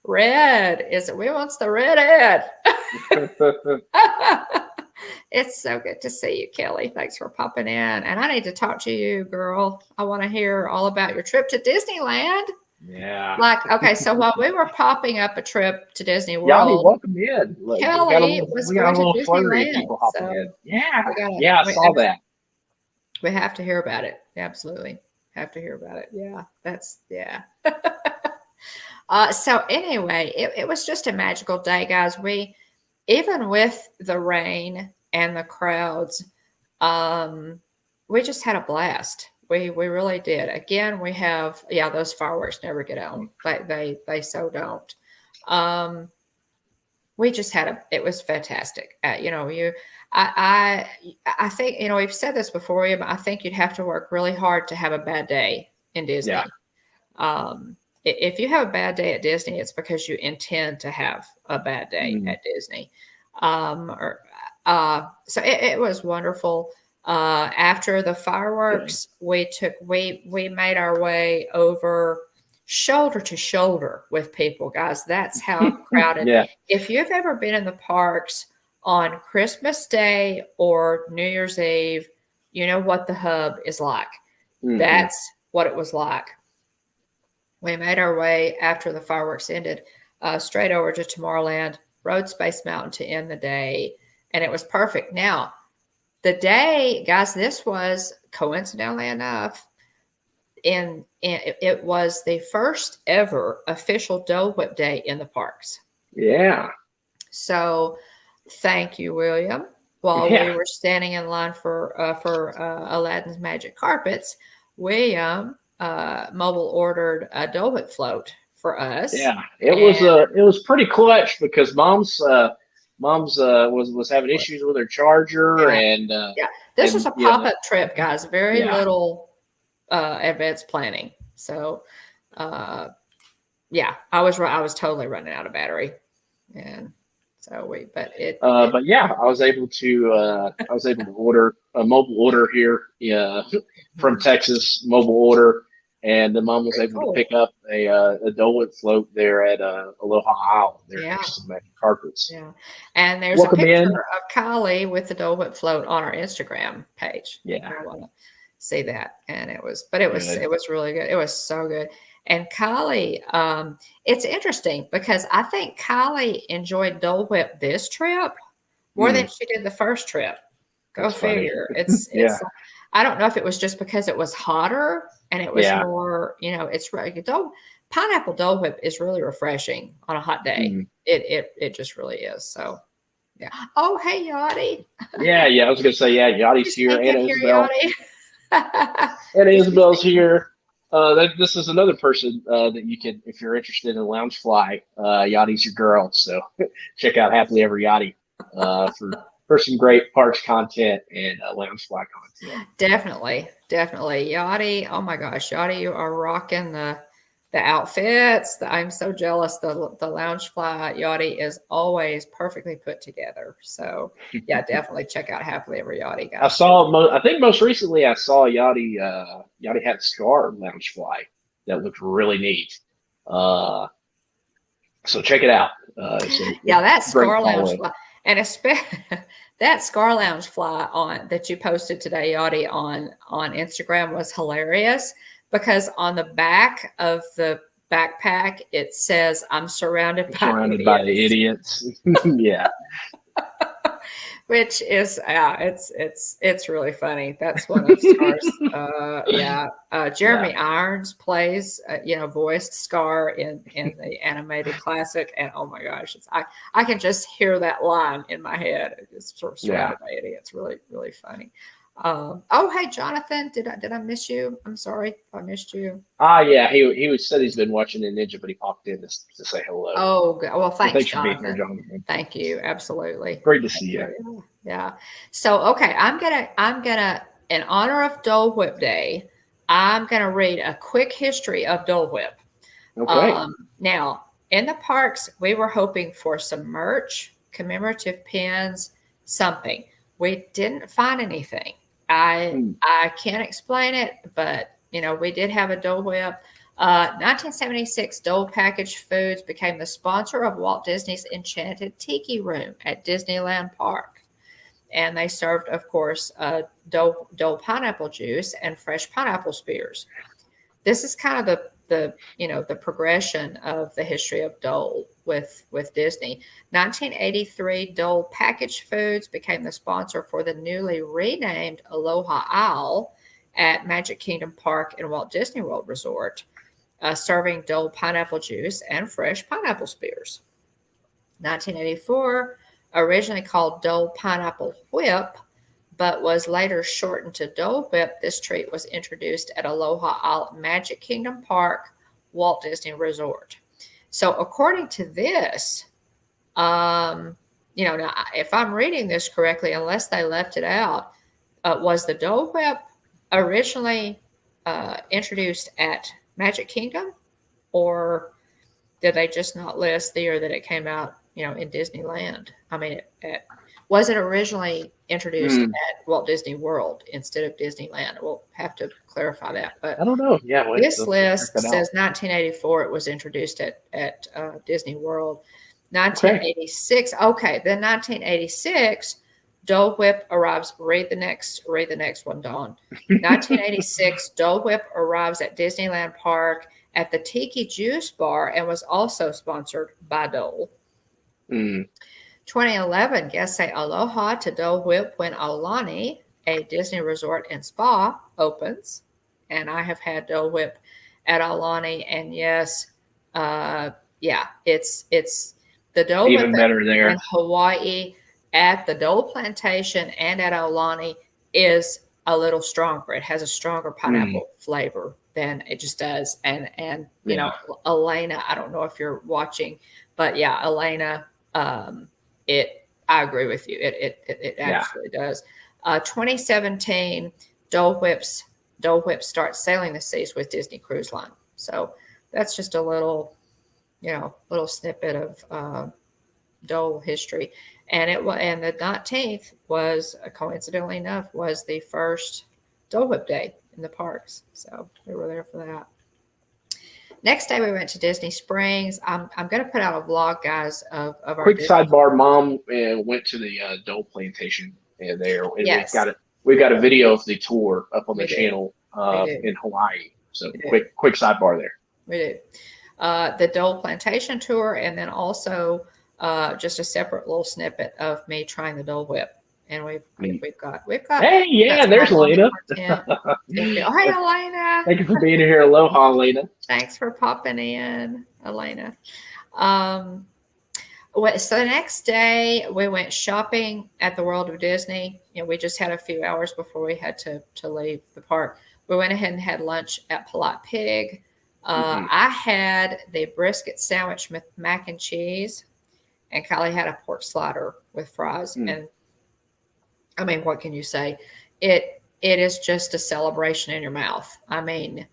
Red. We wants the red head. It's so good to see you, Kelly. Thanks for popping in. And I need to talk to you, girl. I want to hear all about your trip to Disneyland. Yeah. Okay, so while we were popping up a trip to Disney World, Yanni, welcome in. Kelly we got a little flurry of people hopping in. Yeah, I saw that. We have to hear about it. Absolutely. Have to hear about it. Yeah, so anyway, it was just a magical day, guys. Even with the rain and the crowds, we just had a blast. We really did. Again, we have, those fireworks never get out. They so don't. We just it was fantastic. I think, we've said this before, but I think you'd have to work really hard to have a bad day in Disney. Yeah. If you have a bad day at Disney, it's because you intend to have a bad day at Disney. So it was wonderful. After the fireworks, we made our way over shoulder to shoulder with people, guys. That's how crowded. Yeah. If you've ever been in the parks on Christmas Day or New Year's Eve, you know what the hub is like. That's what it was like. We made our way after the fireworks ended, straight over to Tomorrowland, rode Space Mountain to end the day, and it was perfect. Now, the day, guys, this was coincidentally enough, it was the first ever official Dole Whip day in the parks. Yeah. So, thank you, William. While we were standing in line for Aladdin's Magic Carpets, William mobile ordered a Dole Whip float for us. Yeah, it was pretty clutch because mom's was having issues with her charger, and this was a pop-up trip, guys. Very little advanced planning. So I was totally running out of battery, and so but I was able to order a mobile order here from Texas, mobile order. And the mom was able to pick up a Dole Whip float there at Aloha Isle. There next to Magic Carpets. Yeah, and there's a picture of Kylie with the Dole Whip float on our Instagram page. Yeah, I want to see that. And it was really good. It was so good. And Kylie, it's interesting because I think Kylie enjoyed Dole Whip this trip more than she did the first trip. Go figure. It's I don't know if it was just because it was hotter and it was more, it's really pineapple Dole Whip is really refreshing on a hot day. It just really is. So yeah. Oh, hey, Yachty. Yeah. I was gonna say, Yachty's here. Anna Isabel. Anna Isabel's here. This is another person that you can, if you're interested in Loungefly, Yachty's your girl. So check out Happily Ever Yachty for some great parks content and Loungefly content. Definitely. Yachty, oh my gosh, Yachty, you are rocking the outfits. I'm so jealous. The Loungefly Yachty is always perfectly put together. So yeah, definitely check out Happily Ever Yachty, guys. I think most recently I saw Yachty had a Scar Loungefly that looked really neat. So check it out. That Scar Loungefly. And especially that Scar Loungefly that you posted today, Yachty, on Instagram was hilarious because on the back of the backpack it says, "I'm surrounded by idiots." Yeah. Which is it's really funny. That's one of Scar's. Jeremy Irons plays voiced Scar in the animated classic, and oh my gosh, I can just hear that line in my head. It's sort of surrounded by idiots. Really, really funny. Hey, Jonathan, did I miss you? I'm sorry if I missed you. He said he's been watching the Ninja, but he popped in to say hello. Oh, well, thanks for being here, Jonathan. Thank you, absolutely. Great to see you. Yeah. So okay, I'm gonna in honor of Dole Whip Day, I'm gonna read a quick history of Dole Whip. Okay. Now in the parks, we were hoping for some merch, commemorative pins, something. We didn't find anything. I can't explain it, but we did have a Dole Whip. 1976, Dole Packaged Foods became the sponsor of Walt Disney's Enchanted Tiki Room at Disneyland Park. And they served, of course, Dole pineapple juice and fresh pineapple spears. This is kind of the progression of the history of Dole with Disney. 1983, Dole Packaged Foods became the sponsor for the newly renamed Aloha Isle at Magic Kingdom Park and Walt Disney World Resort, serving Dole pineapple juice and fresh pineapple spears. 1984, originally called Dole Pineapple Whip, but was later shortened to Dole Whip. This treat was introduced at Aloha Isle Magic Kingdom Park, Walt Disney Resort. So according to this, now if I'm reading this correctly, unless they left it out, was the Dole Whip originally introduced at Magic Kingdom, or did they just not list the year that it came out, in Disneyland? I mean, was it originally introduced at Walt Disney World instead of Disneyland? We'll have to clarify that. But I don't know. Yeah, this list says 1984 it was introduced at Disney World. 1986. Okay, then 1986, Dole Whip arrives. Read the next one, Dawn. 1986, Dole Whip arrives at Disneyland Park at the Tiki Juice Bar and was also sponsored by Dole. 2011, guests say aloha to Dole Whip when Aulani, a Disney resort and spa, opens. And I have had Dole Whip at Aulani, and yes, it's the Dole Even Whip better there in Hawaii at the Dole Plantation and at Aulani is a little stronger. It has a stronger pineapple flavor than it just does. And you know, Elena, I don't know if you're watching, but yeah, Elena, I agree with you. It actually does. 2017, Dole Whip starts sailing the seas with Disney Cruise Line. So that's just a little snippet of Dole history. And the 19th was, coincidentally enough, was the first Dole Whip Day in the parks. So we were there for that. Next day we went to Disney Springs. I'm going to put out a vlog, guys, of our quick sidebar. Mom went to the Dole Plantation there, and yes. we've got a video of the tour up on the channel in Hawaii. So quick sidebar there. We do the Dole Plantation tour, and then also just a separate little snippet of me trying the Dole Whip. And we've got. Hey, yeah, there's Elena. Oh, hey, Elena. Thank you for being here. Aloha, Elena. Thanks for popping in, Elena. So the next day we went shopping at the World of Disney. You know, we just had a few hours before we had to leave the park. We went ahead and had lunch at Polite Pig. I had the brisket sandwich with mac and cheese, and Kylie had a pork slider with fries. And I mean, what can you say? It is just a celebration in your mouth. I mean,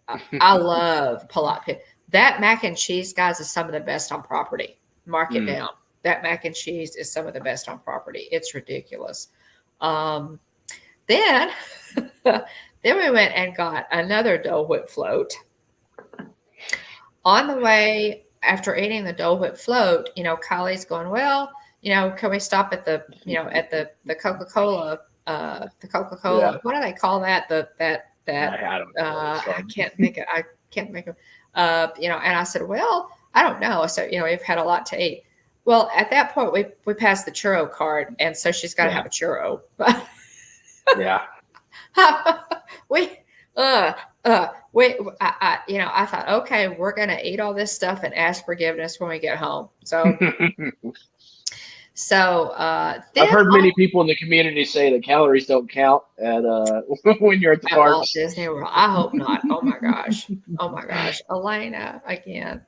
I love Polite Pig. That mac and cheese, guys, is some of the best on property. Mark it down. That mac and cheese is some of the best on property. It's ridiculous. Then we went and got another Dole Whip float. On the way, after eating the Dole Whip float, you know, Kylie's going, well, you know, can we stop at the Coca-Cola, what do they call that? I can't think of, you know, and I said, well, I don't know. So, you know, we've had a lot to eat. Well, at that point we passed the churro card, and so she's got to have a churro. Yeah. I thought, okay, we're going to eat all this stuff and ask forgiveness when we get home. So, I've heard many people in the community say that calories don't count at when you're at the parks. Walt Disney World. I hope not. Oh my gosh, Elena again.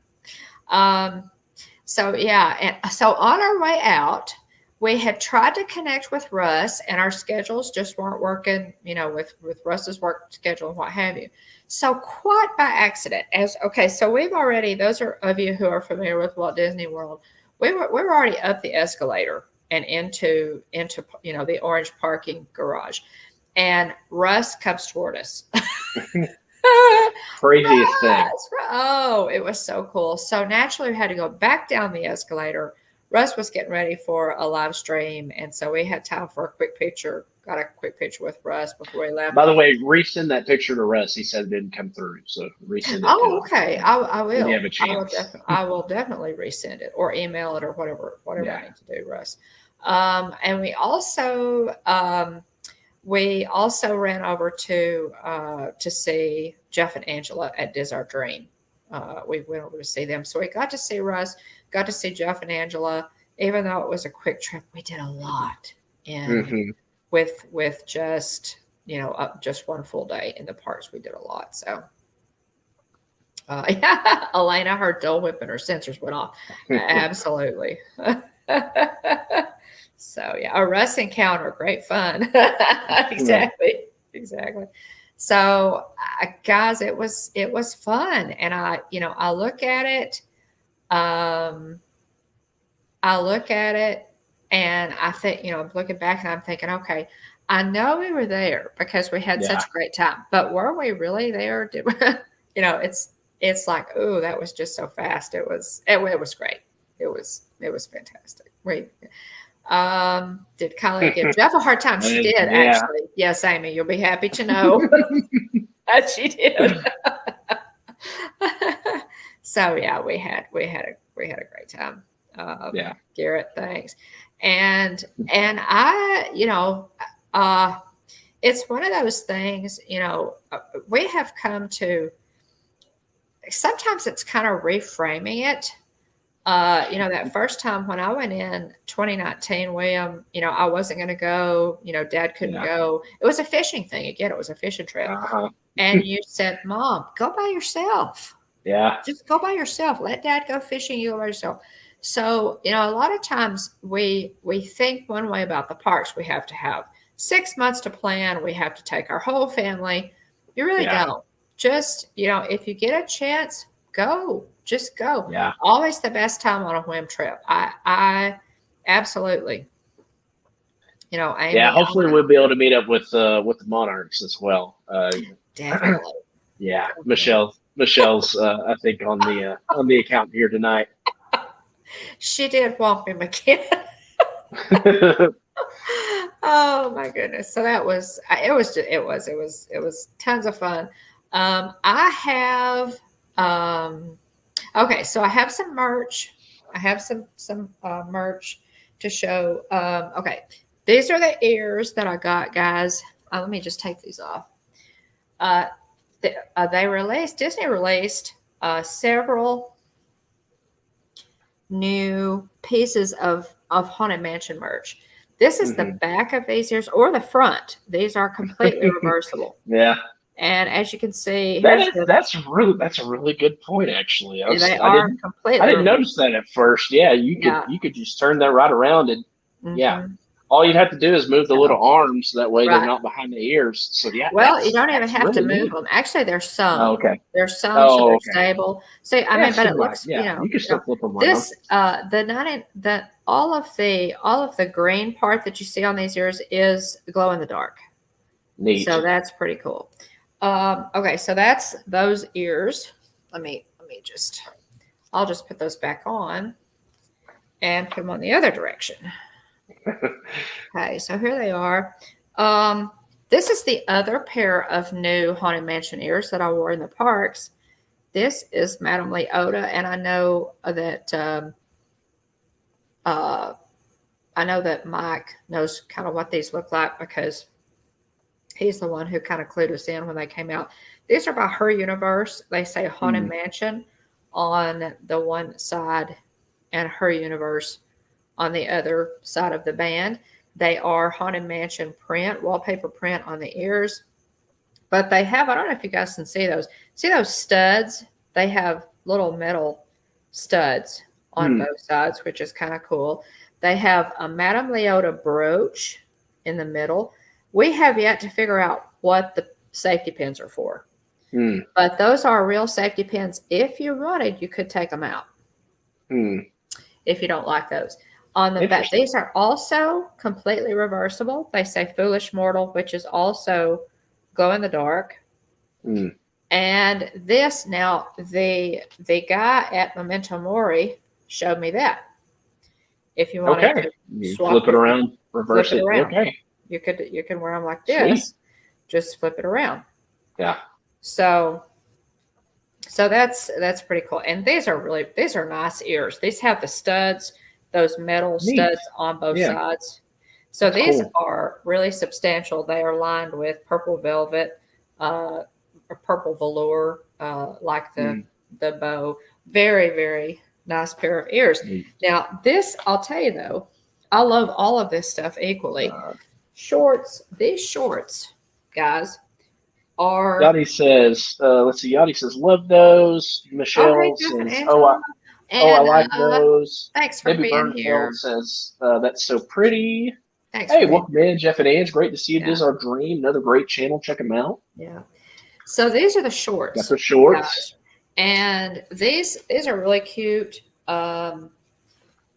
So on our way out, we had tried to connect with Russ, and our schedules just weren't working, you know, with Russ's work schedule and what have you. So quite by accident, so we've already, those are of you who are familiar with Walt Disney World, we were already up the escalator and into you know, the orange parking garage, and Russ comes toward us. Craziest thing. Oh, it was so cool. So naturally we had to go back down the escalator. Russ was getting ready for a live stream, and so we had time for a quick picture. Got a quick picture with Russ before we left. By the way, resend that picture to Russ. He said it didn't come through, so resend it. Oh, okay. I will. You have a chance. I will definitely resend it or email it or whatever I need to do, Russ. And we also ran over to see Jeff and Angela at Diz Our Dream. We went over to see them, so we got to see Russ. Got to see Jeff and Angela. Even though it was a quick trip, we did a lot, and with just, you know, just one full day in the parks, we did a lot. So, Elena, her Dole Whip and her sensors went off. Absolutely. So yeah, a Russ encounter, great fun. Exactly. So, guys, it was fun, and I look at it. I look at it and I think, you know, I'm looking back and I'm thinking, okay, I know we were there because we had such a great time, but were we really there? Did we, you know, it's like, oh, that was just so fast. It was great. It was fantastic. Did Kylie give Jeff a hard time? She did, actually. Yes, Amy, you'll be happy to know that she did. So yeah, we had a great time. Yeah. Garrett, thanks. And I, it's one of those things, we have come to, sometimes it's kind of reframing it. That first time when I went in 2019, William, I wasn't going to go, Dad couldn't go. It was a fishing thing. Again, it was a fishing trip. Uh-huh. And you said, Mom, go by yourself. Yeah. Just go by yourself. Let Dad go fishing. You go by yourself. So, a lot of times we think one way about the parks. We have to have 6 months to plan. We have to take our whole family. You really don't. Just, if you get a chance, go. Just go. Yeah. Always the best time on a whim trip. I absolutely. Hopefully we'll be able to meet up with the Monarchs as well. Definitely. Yeah. Definitely. Michelle's I think on the account here tonight. She did walk me again. Oh my goodness. So it was tons of fun. I have okay, so I have some merch. I have some merch to show. Okay, these are the ears that I got, guys. Let me just take these off. Disney released several new pieces of Haunted Mansion merch. This is the back of these ears, or the front. These are completely reversible. Yeah. And as you can see, that's a really good point. Actually, I didn't notice that at first. Yeah, you could just turn that right around and all you'd have to do is move the little arms. That way they're not behind the ears. So well, you don't even have to move them. Actually, there's some. Oh, okay. There's some, so they're stable. So but it looks, you can still flip them around. This all of the green part that you see on these ears is glow in the dark. Neat. So that's pretty cool. Okay, so that's those ears. I'll just put those back on and put them on the other direction. Okay, so here they are. This is the other pair of new Haunted Mansion ears that I wore in the parks. This is Madame Leota, and I know that Mike knows kind of what these look like because he's the one who kind of clued us in when they came out. These are by Her Universe. They say Haunted Mansion on the one side and Her Universe on the other side of the band. They are Haunted Mansion print, wallpaper print on the ears. But they have, I don't know if you guys can see those. See those studs? They have little metal studs on both sides, which is kind of cool. They have a Madame Leota brooch in the middle. We have yet to figure out what the safety pins are for. But those are real safety pins. If you wanted, you could take them out. If you don't like those. On the back, these are also completely reversible. They say Foolish Mortal, which is also glow in the dark. And this, now, the guy at Memento Mori showed me that. If you wanted to flip it around, reverse it. Okay. You can wear them like this. Sweet. Just flip it around. Yeah. So that's pretty cool. And these are nice ears. These have the studs, those metal studs on both sides. So these are really substantial. They are lined with purple velvet, or purple velour, like the bow. Very, very nice pair of ears. Now this, I'll tell you though, I love all of this stuff equally. These shorts, guys, are. Yachty says, let's see. Yachty says, love those. Michelle says, I like those. Thanks for being here. Says, that's so pretty. Thanks. Hey, welcome in, Jeff and Ange. Great to see you. This is our dream. Another great channel. Check them out. Yeah. So these are the shorts. Got the shorts. Guys. And these are really cute. But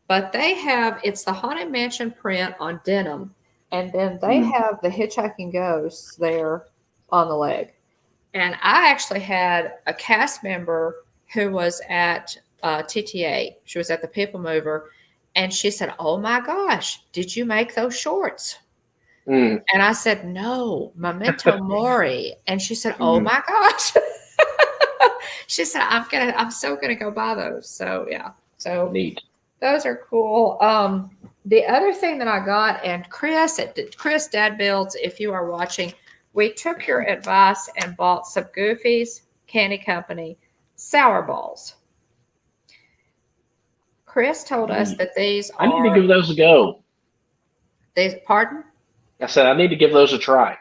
it's the Haunted Mansion print on denim. And then they have the Hitchhiking Ghosts there on the leg. And I actually had a cast member who was at TTA. She was at the People Mover. And she said, oh, my gosh, did you make those shorts? And I said, no, Memento Mori. And she said, oh, my gosh. She said, I'm so gonna go buy those. So yeah. So Neat. those are cool. The other thing that I got, and Chris Dad Builds, if you are watching, we took your advice and bought some Goofy's Candy Company sour balls. Chris told us that these I need to are. give those a go. Pardon? I said I need to give those a try.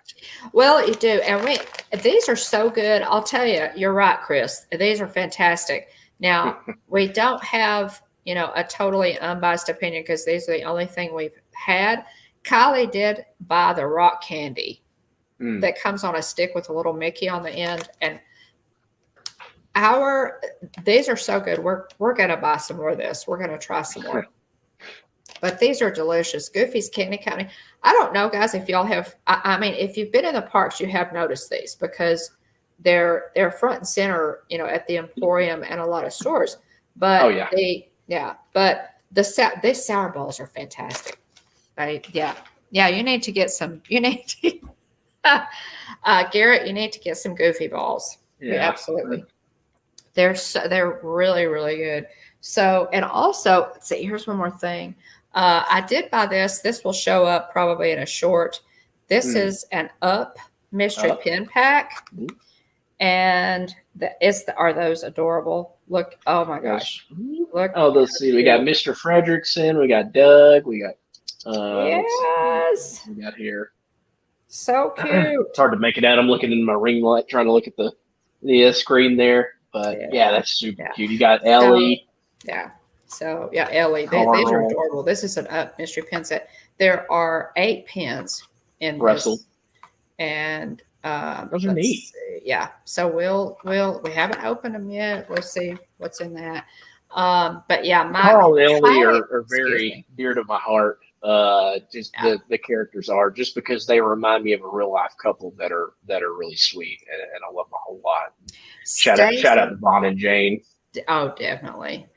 Well, you do, and these are so good. I'll tell you, you're right, Chris. These are fantastic. Now we don't have a totally unbiased opinion because these are the only thing we've had. Kylie did buy the rock candy that comes on a stick with a little Mickey on the end, and these are so good. We're gonna buy some more of this. We're gonna try some more. But these are delicious. Goofy's Candy Company. I don't know, guys, if y'all have. I mean, if you've been in the parks, you have noticed these because they're front and center, at the Emporium and a lot of stores. But but these sour balls are fantastic. Right? Yeah. You need to get some. You need to, Garrett. You need to get some Goofy balls. Yeah, absolutely. They're really, really good. So, and also, let's see, here's one more thing. I did buy this. This will show up probably in a short. This is an Up mystery pin pack. And are those adorable? Look, oh my gosh. Look. Oh, let's see. We got Mr. Fredrickson. We got Doug. We got, yes. We got here. So cute. It's hard to make it out. I'm looking in my ring light, trying to look at the screen there. But that's super cute. You got Ellie. So Ellie. These are adorable. This is an Up mystery pin set. There are 8 pins in Russell. This. And those are neat. See. Yeah. So we haven't opened them yet. We'll see what's in that. But yeah, Carl and Ellie are very dear to my heart. The characters are, just because they remind me of a real life couple that are really sweet, and I love them a whole lot. Shout out to Vaughn and Jane. Oh, definitely.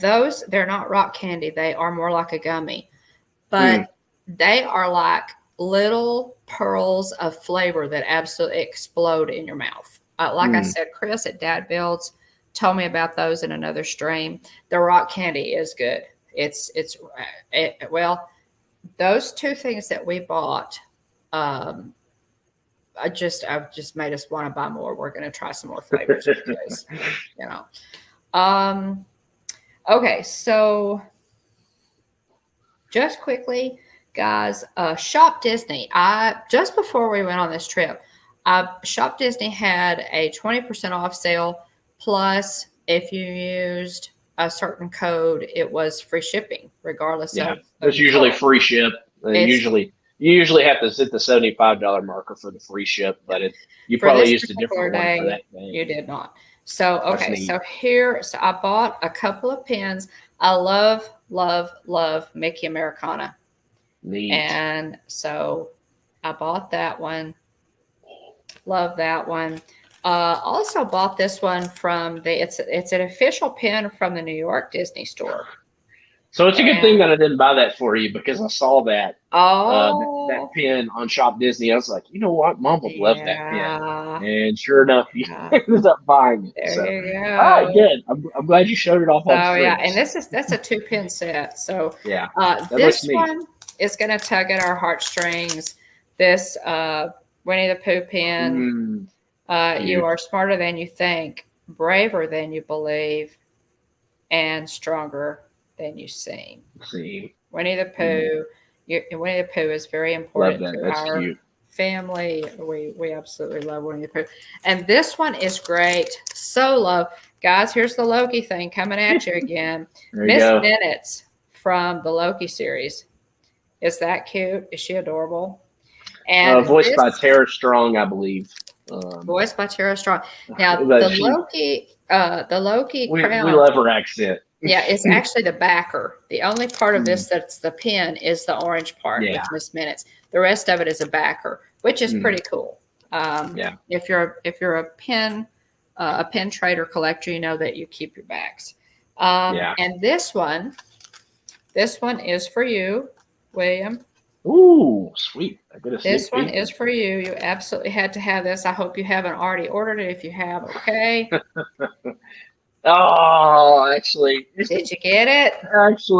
Those, they're not rock candy. They are more like a gummy, but they are like little pearls of flavor that absolutely explode in your mouth. Like I said, Chris at Dad Builds told me about those in another stream. The rock candy is good. Well, those 2 things that we bought, I just made us want to buy more. We're going to try some more flavors because, okay, so just quickly, guys, Shop Disney. Just before we went on this trip, Shop Disney had a 20% off sale. Plus, if you used a certain code, it was free shipping, regardless of. It's usually free ship. You usually have to hit the $75 marker for the free ship, but you probably used a different one for that day. You did not. So I bought a couple of pins. I love, love, love Mickey Americana. Neat. And so I bought that one. Love that one. Also bought this one from it's an official pin from the New York Disney Store. So it's a good thing that I didn't buy that for you, because I saw that that pin on Shop Disney. I was like, you know what, Mom would love that pin, and sure enough, you ended up buying it. There you go. All right, good. I'm glad you showed it off. And that's a 2-pin set. So this one is going to tug at our heartstrings. This Winnie the Pooh pin. You are smarter than you think, braver than you believe, and stronger than you seem. Winnie the Pooh. Winnie the Pooh is very important to our family. We absolutely love Winnie the Pooh. And this one is great. So love. Guys, here's the Loki thing coming at you again. Miss Minutes from the Loki series. Is that cute? Is she adorable? And voiced by Tara Strong, I believe. Voiced by Tara Strong. Now the Loki crown. We love her accent. Yeah, it's actually the backer. The only part of this that's the pin is the orange part with Miss Minutes. The rest of it is a backer, which is pretty cool. If you're a pin trader collector, you know that you keep your backs. And this one is for you, William. Ooh, sweet. I get a This sneak one peek. is for you. You absolutely had to have this. I hope you haven't already ordered it. If you have, okay. Oh, actually, Did you get it?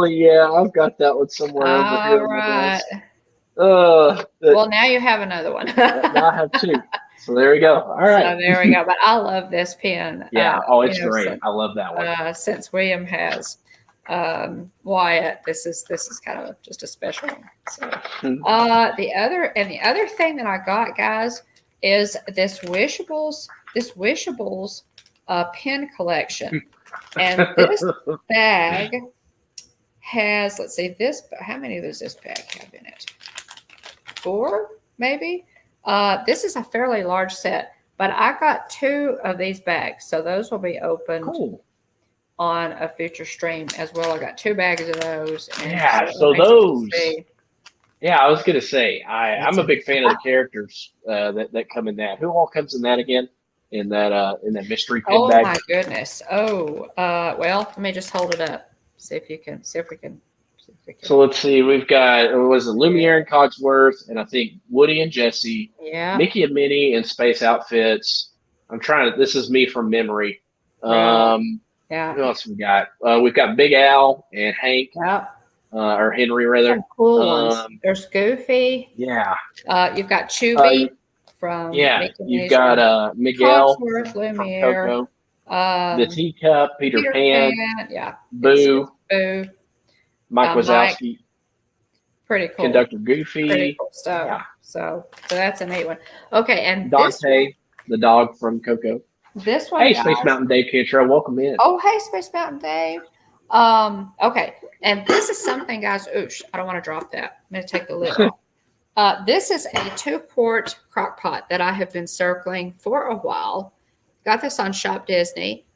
yeah, I've got that one somewhere over here All on my right. desk. Well, now you have another one. Now I have two. So there we go. All right. So there we go. But I love this pen. Yeah. Oh, it's great. I love that one. Since William has Wyatt, this is kind of just a special one. So the other thing that I got, guys, is this Wishables pen collection. And this bag has, let's see, how many does this bag have in it? 4, maybe? This is a fairly large set, but I got 2 of these bags, so those will be opened on a future stream as well. I got 2 bags of those. And yeah, so those. Yeah, I was gonna say I'm a big fan of the characters that come in that. Who all comes in that again? In that mystery pin bag? Oh my goodness! Oh, well, let me just hold it up. See if we can. So let's see. We've got it was Lumiere and Cogsworth, and I think Woody and Jesse. Yeah. Mickey and Minnie in space outfits. I'm trying to. This is me from memory. Yeah. Who else we got? We've got Big Al and Hank. Yeah. Or Henry, rather. Some cool ones. There's Goofy. Yeah. You've got Chubby from. Yeah. You've got Miguel Cogsworth, from Lumiere. Coco. The Teacup, Peter Pan. Yeah. Boo. Boo. Mike Wazowski. Pretty cool. Conductor Goofy. Pretty cool stuff. Yeah. So that's a neat one. Okay, and Dante, the dog from Coco. This one. Hey, Space Mountain Dave Cantrell, welcome in. Oh, hey, Space Mountain Dave. Okay, and this is something, guys. Oosh, I don't want to drop that. I'm going to take the lid off. This is a 2-quart crock pot that I have been circling for a while. Got this on Shop Disney.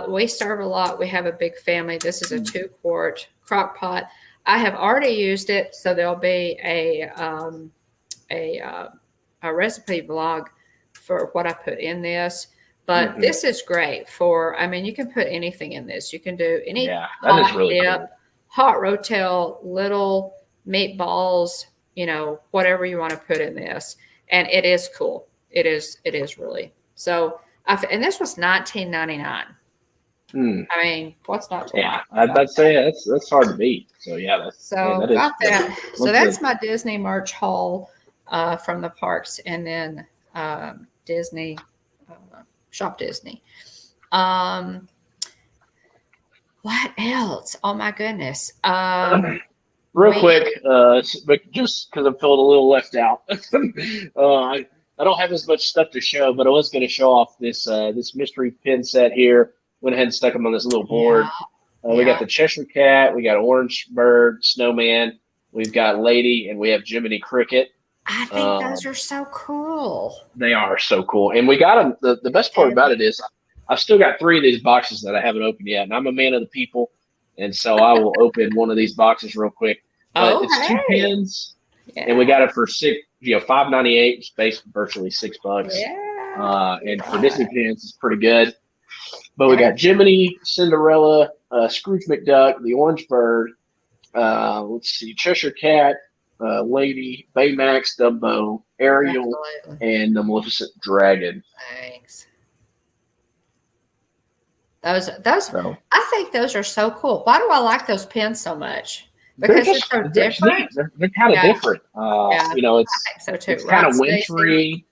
We serve a lot. We have a big family. This is a 2-quart crock pot. I have already used it, so there'll be a recipe vlog for what I put in this. But this is great for. I mean, you can put anything in this. You can do any that is really dip, cool. hot rotel, little meatballs, whatever you want to put in this, and it is cool. It is really. So, and this was $19.99. I mean, what's not to like? I'd say that's hard to beat. So yeah, got that. So that's my Disney merch haul from the parks, and then Disney Shop Disney. What else? Oh my goodness. Real quick, but just because I'm feeling a little left out, I don't have as much stuff to show, but I was going to show off this mystery pin set here. Went ahead and stuck them on this little board. We got the Cheshire Cat, we got Orange Bird, Snowman, we've got Lady, and we have Jiminy Cricket. I think those are so cool. They are so cool. And we got them. The best part about it is I've still got 3 of these boxes that I haven't opened yet. And I'm a man of the people. And so I will open one of these boxes real quick. It's 2 pins. Yeah. And we got it for $5.98, space virtually $6. Yeah. And for Disney pins, it's pretty good. But we got Jiminy, Cinderella, Scrooge McDuck, the Orange Bird, let's see, Cheshire Cat, Lady, Baymax, Dumbo, Ariel, and the Maleficent Dragon. Thanks. Those. I think those are so cool. Why do I like those pins so much? Because they're so different. They're kind of different. It's kind of wintry.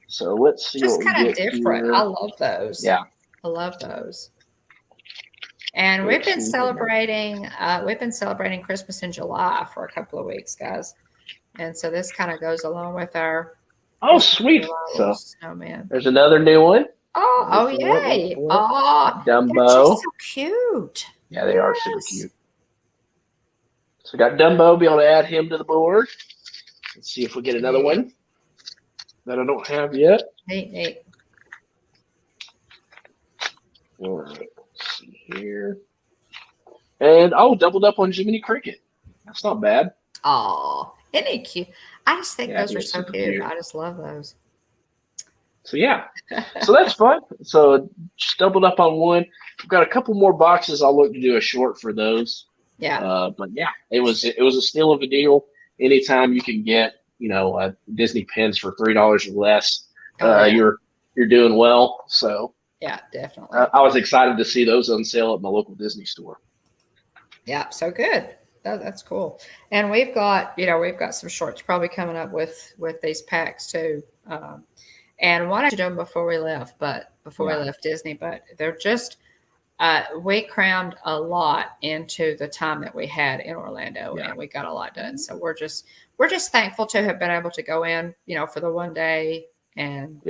So let's see. Just kind of different. Here. I love those. Yeah, I love those. And we've been celebrating Christmas in July for a couple of weeks, guys. And so this kind of goes along with our sweet. So snowman. There's another new one. Oh yay. Oh, Dumbo. They're just so cute. Yeah, they are super cute. So we got Dumbo, be able to add him to the board. Let's see if we get another one that I don't have yet. Neat. All right. See here. And doubled up on Jiminy Cricket. That's not bad. Oh, isn't he cute? I just think those are so cute. I just love those. So yeah. So that's fun. So just doubled up on one. We've got a couple more boxes. I'll look to do a short for those. Yeah. But yeah, it was a steal of a deal. anytime you can get, Disney pins for $3 or less, Oh, yeah. you're doing well. So yeah, definitely. I was excited to see those on sale at my local Disney store. Yeah, so good. That's cool. And we've got some shorts probably coming up with these packs too. And wanted to do them before we left Disney, but they're just we crammed a lot into the time that we had in Orlando, and we got a lot done. So we're just thankful to have been able to go in, for the one day, and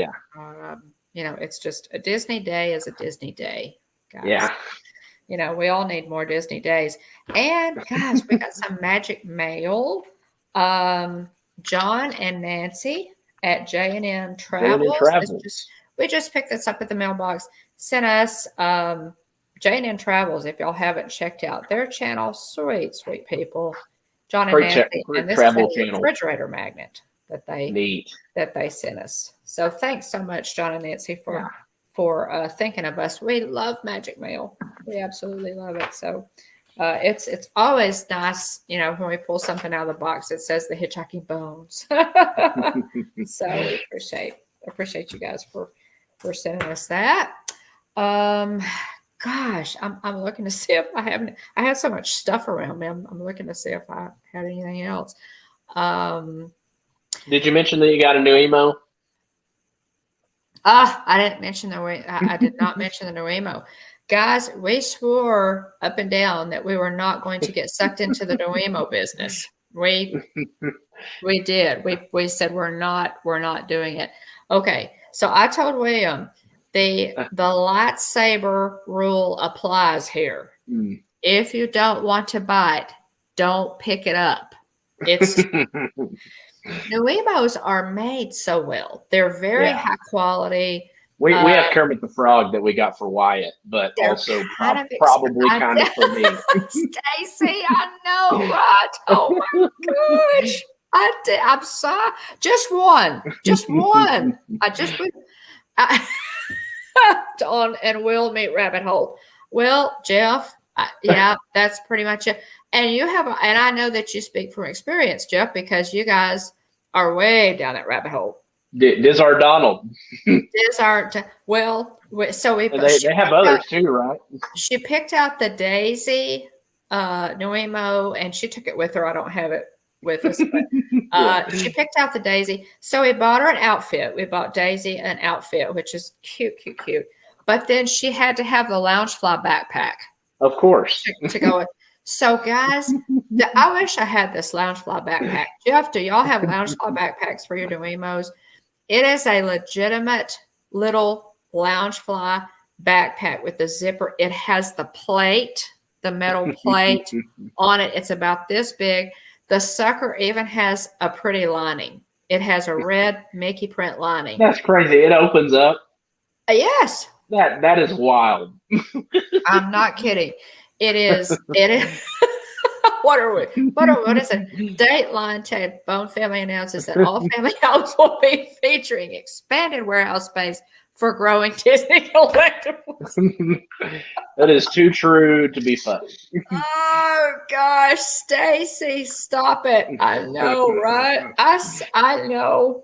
it's just a Disney day is a Disney day, guys. Yeah. We all need more Disney days. And guys, we got some magic mail. John and Nancy at J&N Travels. We just picked this up at the mailbox. Sent us J&N Travels. If y'all haven't checked out their channel, sweet people. John and Nancy, and this is a refrigerator magnet that they sent us. So thanks so much, John and Nancy, for thinking of us. We love magic mail. We absolutely love it. So it's always nice, when we pull something out of the box that says the Hitchhiking Bones. So we appreciate you guys for sending us that. Gosh, I'm looking to see if I have so much stuff around me. I'm looking to see if I had anything else. Did you mention that you got a new emo? I didn't mention I did not mention the new emo. Guys, we swore up and down that we were not going to get sucked into the new emo business. We did. We said we're not doing it. Okay, so I told William the lightsaber rule applies here. If you don't want to bite, don't pick it up. It's new emos are made so well. They're very high quality. We have Kermit the Frog that we got for Wyatt, but also probably kind of for me. Stacy, I know, right? Oh my gosh. I'm sorry. Just one. Dawn and Will meet Rabbit Hole. Well, Jeff, that's pretty much it. And and I know that you speak from experience, Jeff, because you guys are way down that rabbit hole. Diz our Donald. So they have others too, right? She picked out the Daisy new emo, and she took it with her. I don't have it with us, but she picked out the Daisy. So we bought her an outfit. We bought Daisy an outfit, which is cute. But then she had to have the Loungefly backpack. Of course. To go with. So, guys, I wish I had this Loungefly backpack. Jeff, do y'all have Loungefly backpacks for your new emos? It is a legitimate little Loungefly backpack with the zipper. It has the plate, the metal plate on it. It's about this big. The sucker even has a pretty lining. It has a red Mickey print lining. That's crazy. It opens up. Yes. That is wild. I'm not kidding. It is. What is it? Dateline Ted Bone Family announces that all family homes will be featuring expanded warehouse space for growing Disney collectibles. That is too true to be funny. Oh gosh, Stacy, stop it! I know, right? I know.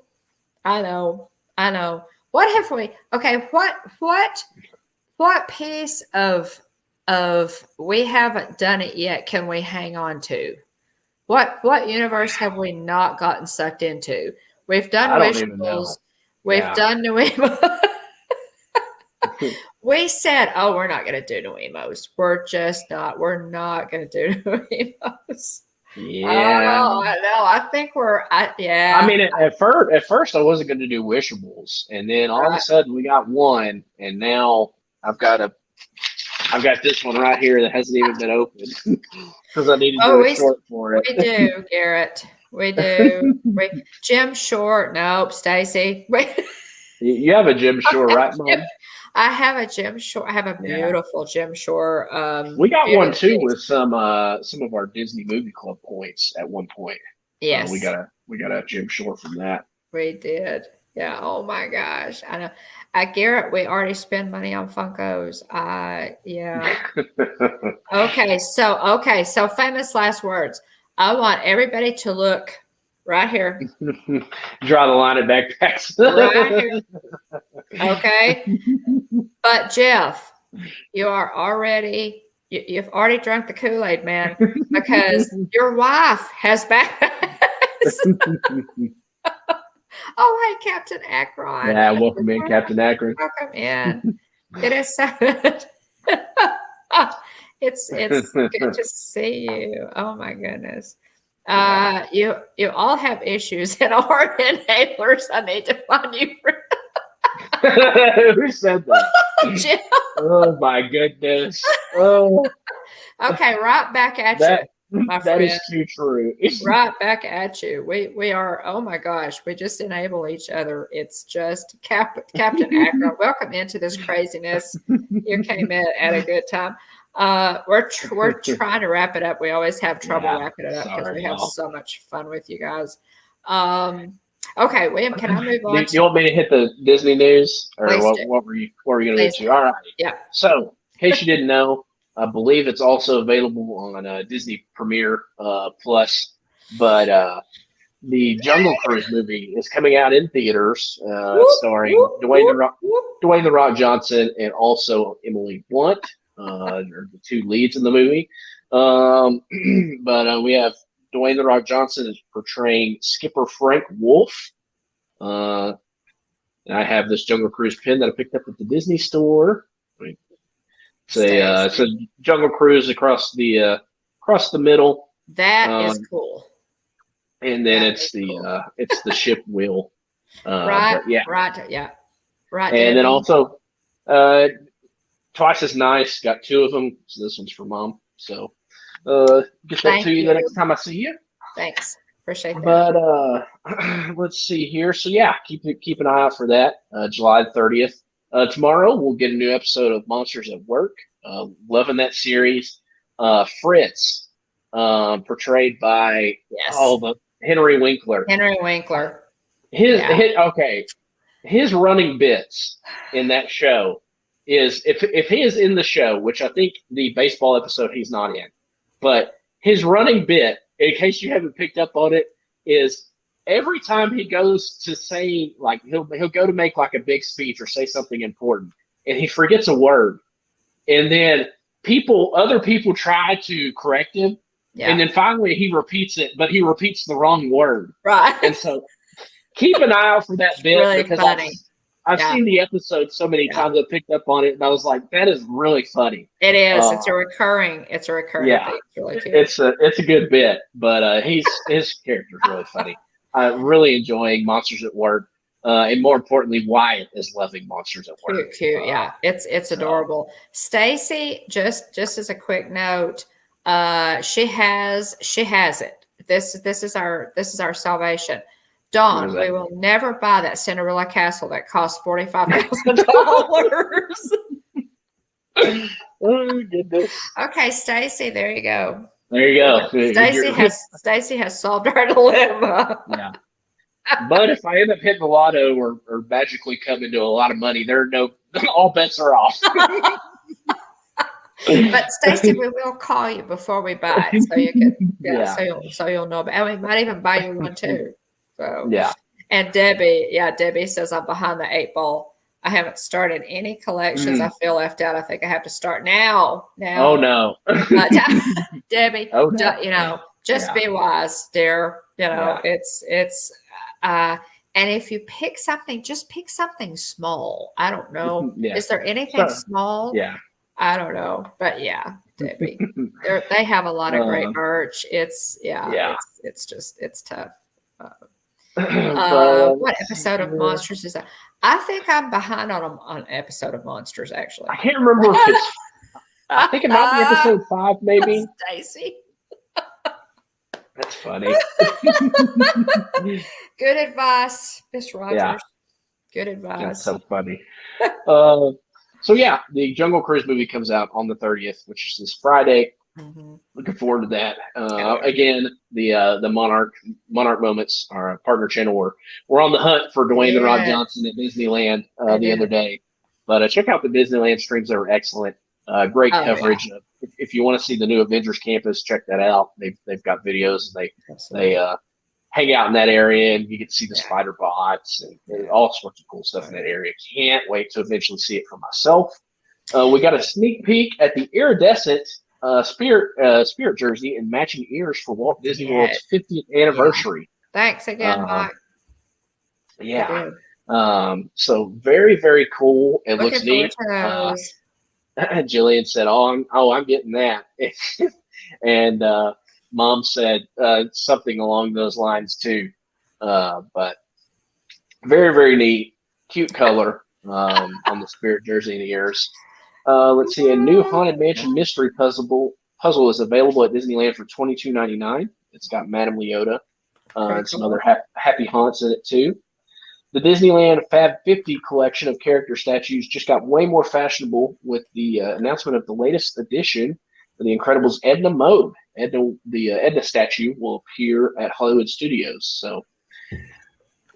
What have we? Okay, what piece of we haven't done it yet can we hang on to? What universe have we not gotten sucked into? We've done Wishables. We've done New Emo. We said, we're not going to do New Emos. We're not going to do New Emos. Yeah. Oh, I know. I think I mean, at first I wasn't going to do Wishables. And then all of a sudden we got one. And now I've got this one right here that hasn't even been opened because I needed to do a short for it. We do, Garrett. We do. Jim Short. Nope, Stacy. You have a Jim Shore, right, Mom? I have a Jim Shore. I have a beautiful Jim Shore. We got one too with some of our Disney Movie Club points at one point. Yes, we got a Jim Shore from that. We did. Yeah. Oh my gosh. I know. Garrett, we already spend money on Funkos. Yeah. Okay. So famous last words. I want everybody to look right here. Draw the line at backpacks. Right here. Okay. But Jeff, you've already drunk the Kool-Aid, man, because your wife has backpacks. Oh, hey, Captain Akron. Yeah, welcome in, Captain Akron. Welcome in. It is so good. It's good to see you. Oh my goodness. You all have issues and are inhalers. I need to find you. Who said that? Oh my goodness. Oh. Okay, right back at you. My that friend. is too true. Right back at you. We are, oh my gosh, we just enable each other. It's just Captain Akron. Welcome into this craziness. You came in at a good time. We're trying to wrap it up. We always have trouble wrapping it up because we have so much fun with you guys. Okay, William, can I move on? Do you want me to hit the Disney news, or what were you going to get to? All right. Yeah. So, in case you didn't know, I believe it's also available on Disney Premiere Plus, but the Jungle Cruise movie is coming out in theaters, starring Dwayne the Rock Johnson and also Emily Blunt, are the two leads in the movie. But we have Dwayne the Rock Johnson is portraying Skipper Frank Wolf. And I have this Jungle Cruise pin that I picked up at the Disney store. It's a Jungle Cruise across the middle. That is cool. And then it's the ship wheel. Right. And then also, Twice as Nice got two of them. So this one's for Mom. So get that to you the next time I see you. Thanks. Appreciate that. But let's see here. So yeah, keep an eye out for that. July 30th. Tomorrow we'll get a new episode of Monsters at Work. Loving that series. Fritz, portrayed by Henry Winkler. His running bits in that show is if he is in the show, which I think the baseball episode he's not in, but his running bit, in case you haven't picked up on it, is every time he goes to say, like, he'll go to make like a big speech or say something important, and he forgets a word, and then other people try to correct him, and then finally he repeats it, but he repeats the wrong word. Right. And so keep an eye out for that bit, really because funny. I've seen the episode so many times. I picked up on it, and I was like, "That is really funny." It is. It's a recurring. Yeah, thing. It's really cute. It's a good bit, but his character's really funny. I'm really enjoying Monsters at Work, and more importantly, Wyatt is loving Monsters at Work. Cute. Yeah, it's adorable. Stacy, just as a quick note, she has it. This is our salvation. Dawn, we will never buy that Cinderella castle that costs $45,000. Oh goodness. Okay, Stacy, there you go. There you go. Stacy has solved our dilemma. Yeah. But if I end up hitting the lotto or magically come into a lot of money, all bets are off. But Stacy, we will call you before we buy it, so you can, so you'll know. And we might even buy you one too. So yeah. And Debbie says I'm behind the 8 ball. I haven't started any collections. I feel left out. I think I have to start now. Oh no, Debbie. Oh, no. Just be wise, dear. It's and if you pick something, just pick something small. I don't know. Is there anything small? Yeah. I don't know, but yeah, Debbie. They have a lot of great merch. It's tough. What episode of Monsters is that? I think I'm behind on an episode of Monsters, actually. I can't remember if it's. I think it might be episode 5, maybe. Stacy. That's funny. Good advice, Miss Rogers. Yeah. Good advice. That's so funny. So yeah, the Jungle Cruise movie comes out on the 30th, which is this Friday. Mm-hmm. Looking forward to that. Again, the Monarch Moments, our partner channel, we're on the hunt for Dwayne the Rock Johnson at Disneyland the other day. But check out the Disneyland streams; they were excellent. Great coverage. If if you want to see the new Avengers campus, check that out. They've got videos. They hang out in that area, and you get to see the spider bots and all sorts of cool stuff in that area. Can't wait to eventually see it for myself. We got a sneak peek at the iridescent Spirit jersey and matching ears for Walt Disney World's 50th anniversary. Thanks again, Mike. Yeah. So very, very cool. It looks neat. Jillian said, I'm getting that. And Mom said something along those lines too. But very, very neat. Cute color on the Spirit jersey and ears. Let's see. A new Haunted Mansion mystery puzzle is available at Disneyland for $22.99. It's got Madame Leota and some other happy haunts in it too. The Disneyland Fab 50 collection of character statues just got way more fashionable with the announcement of the latest edition of The Incredibles Edna Mode. The Edna statue will appear at Hollywood Studios. So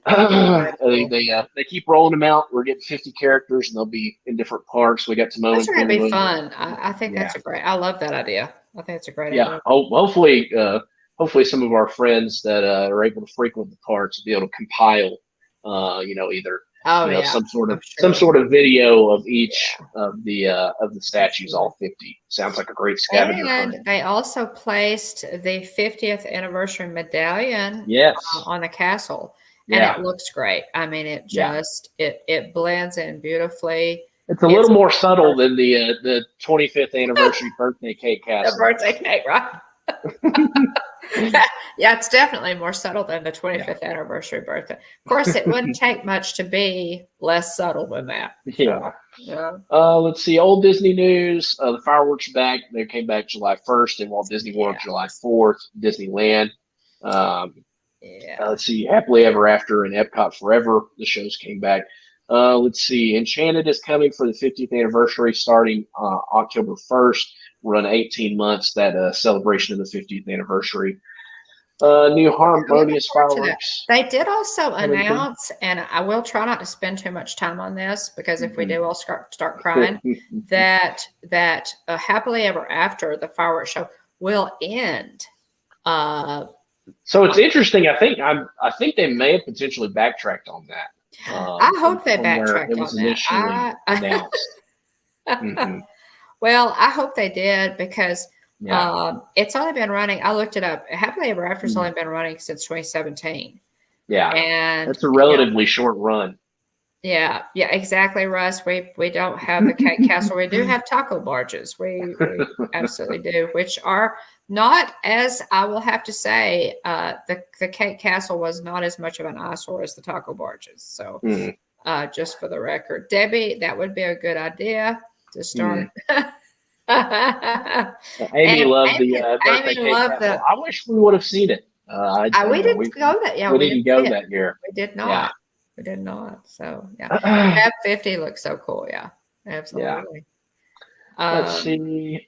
they keep rolling them out. We're getting 50 characters, and they'll be in different parks. We got Timon. That's going to be fun. I think that's I love that idea. I think it's a great idea. Yeah. Hopefully some of our friends that are able to frequent the parks will be able to compile either some sort of video of each of the statues, all 50. Sounds like a great scavenger hunt. And they also placed the 50th anniversary medallion on the castle, and it looks great. I mean, it just it blends in beautifully. It's a little more subtle than the 25th anniversary birthday cake castle. The birthday cake, right? Yeah, it's definitely more subtle than the 25th anniversary birthday. Of course, it wouldn't take much to be less subtle than that. Yeah. Let's see. Old Disney news. The fireworks are back. They came back July 1st in Walt Disney World, July 4th, Disneyland. Let's see. Happily Ever After and Epcot Forever. The shows came back. Let's see. Enchanted is coming for the 50th anniversary starting October 1st. Run 18 months, that celebration of the 50th anniversary. New Harmonious fireworks. They did also announce, and I will try not to spend too much time on this because if we do, I'll start crying, that Happily Ever After, the fireworks show, will end. So it's interesting. I think they may have potentially backtracked on that. I hope they backtracked on that. Announced. Well, I hope they did because it's only been running. I looked it up. Happily Ever After has only been running since 2017. Yeah, and it's a relatively short run. Yeah, exactly, Russ. We don't have the cake castle. We do have taco barges. We absolutely do, which are not, as I will have to say, the cake castle was not as much of an eyesore as the taco barges. So, just for the record, Debbie, that would be a good idea to start. Amy loved the birthday cake castle. I wish we would have seen it. We didn't go that. Yeah, we didn't go that year. We did not. Yeah. We did not. So Fab 50 looks so cool. Yeah, absolutely. Yeah. Let's see.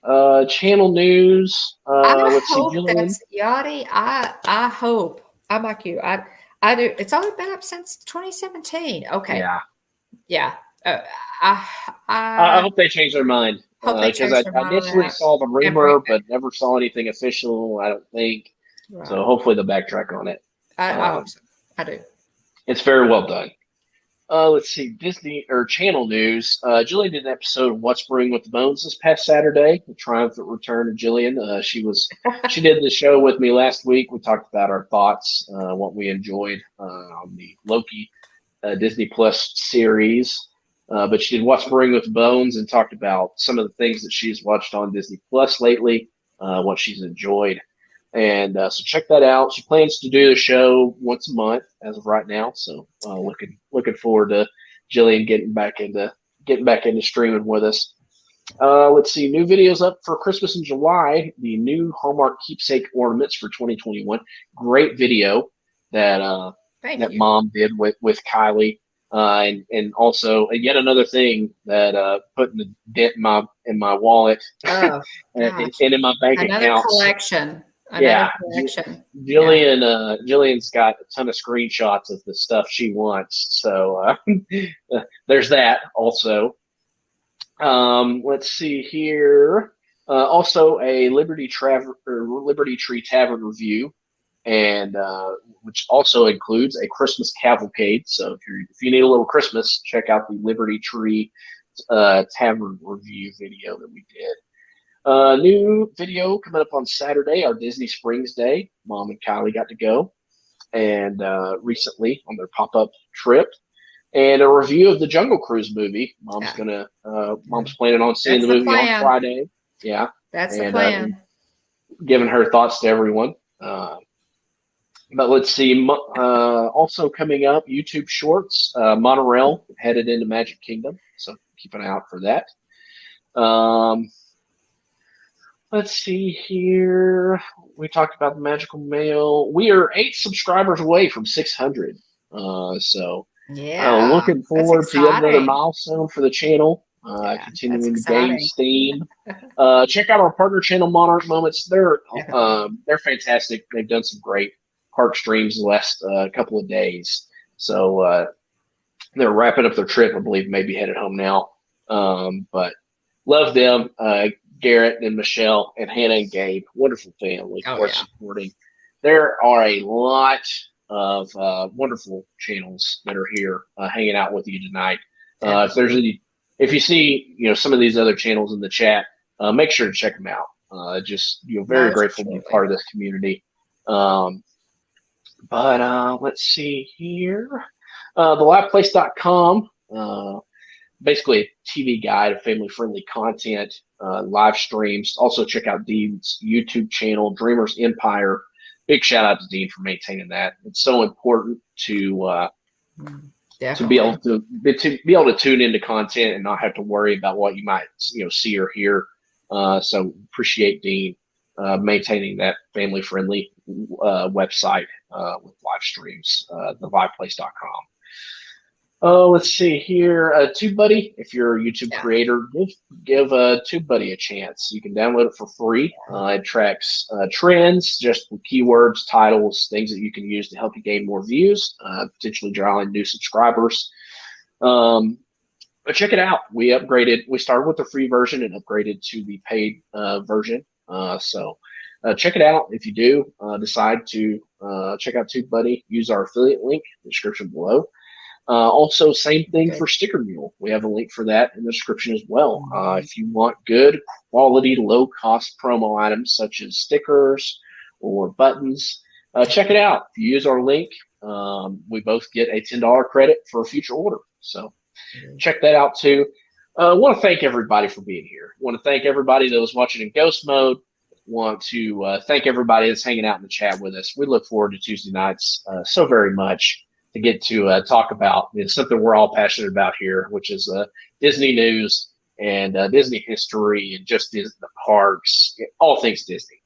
Channel news. Let's see. That's Yachty. I hope. I'm like you. I do. It's only been up since 2017. Okay. Yeah. I hope they change their mind because I initially saw the rumor, but never saw anything official. I don't think so. Hopefully they'll backtrack on it. I hope so. I do. It's very well done. Let's see. Disney or Channel news. Jillian did an episode of What's Brewing with the Bones this past Saturday. The triumphant return of Jillian. She did the show with me last week. We talked about our thoughts, what we enjoyed on the Loki Disney Plus series. But she did What's Brewing with the Bones and talked about some of the things that she's watched on Disney Plus lately, what she's enjoyed. And so check that out. She plans to do the show once a month as of right now. So looking forward to Jillian getting back into streaming with us. Let's see, new videos up for Christmas in July. The new Hallmark keepsake ornaments for 2021. Great video that Mom did with Kylie. And also yet another thing that putting the dent in my wallet and in my bank account. Another collection. Jillian's got a ton of screenshots of the stuff she wants. So there's that also. Let's see here. Also, a Liberty Tree Tavern review, and which also includes a Christmas cavalcade. So if you need a little Christmas, check out the Liberty Tree Tavern review video that we did. New video coming up on Saturday, our Disney Springs Day. Mom and Kylie got to go, and recently on their pop-up trip, and a review of the Jungle Cruise movie. Mom's planning on seeing the movie on Friday. Yeah, that's the plan. Giving her thoughts to everyone. But let's see. Also coming up, YouTube Shorts. Monorail headed into Magic Kingdom, so keep an eye out for that. Let's see here. We talked about the Magical Mail. We are 8 subscribers away from 600. So looking forward to yet another milestone for the channel. Continuing the games theme. Check out our partner channel, Monarch Moments. They're fantastic. They've done some great park streams the last couple of days. So they're wrapping up their trip, I believe, maybe headed home now. But love them. Garrett and Michelle and Hannah and Gabe, wonderful family for supporting. There are a lot of wonderful channels that are here hanging out with you tonight. If you see some of these other channels in the chat, make sure to check them out. Very grateful to be part of this community. But let's see here. TheLivePlace.com. Basically a TV guide of family-friendly content, live streams. Also check out Dean's YouTube channel, Dreamers Empire. Big shout out to Dean for maintaining that. It's so important to be able to tune into content and not have to worry about what you might see or hear. So appreciate Dean maintaining that family-friendly website with live streams. TheLivePlace.com. Let's see here. TubeBuddy, if you're a YouTube creator, give TubeBuddy a chance. You can download it for free. It tracks trends, just keywords, titles, things that you can use to help you gain more views, potentially draw in new subscribers. But check it out. We started with the free version and upgraded to the paid version. So check it out. If you do decide to check out TubeBuddy, use our affiliate link in the description below. Also, same thing for Stickermule. We have a link for that in the description as well. If you want good quality, low-cost promo items such as stickers or buttons, check it out. If you use our link, we both get a $10 credit for a future order. So check that out too. I want to thank everybody for being here. I want to thank everybody that was watching in Ghost Mode. Want to thank everybody that's hanging out in the chat with us. We look forward to Tuesday nights so very much to get to talk about something we're all passionate about here, which is Disney news and Disney history and just the parks, all things Disney.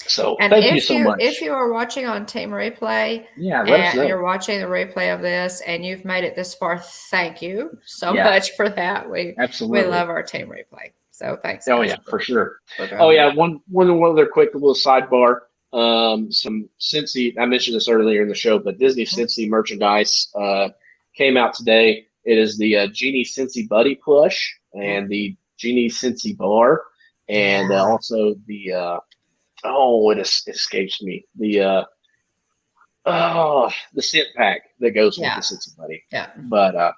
So thank you so much. If you are watching on Team Replay, let us know. You're watching the replay of this and you've made it this far, thank you so much for that. We love our Team Replay. So thanks. Oh yeah, for sure. One other quick little sidebar. Some Cincy, I mentioned this earlier in the show, but Disney Cincy merchandise came out today. It is the Genie Cincy Buddy plush and the Genie Cincy bar, and also the it escapes me, the scent pack that goes with the Cincy Buddy. But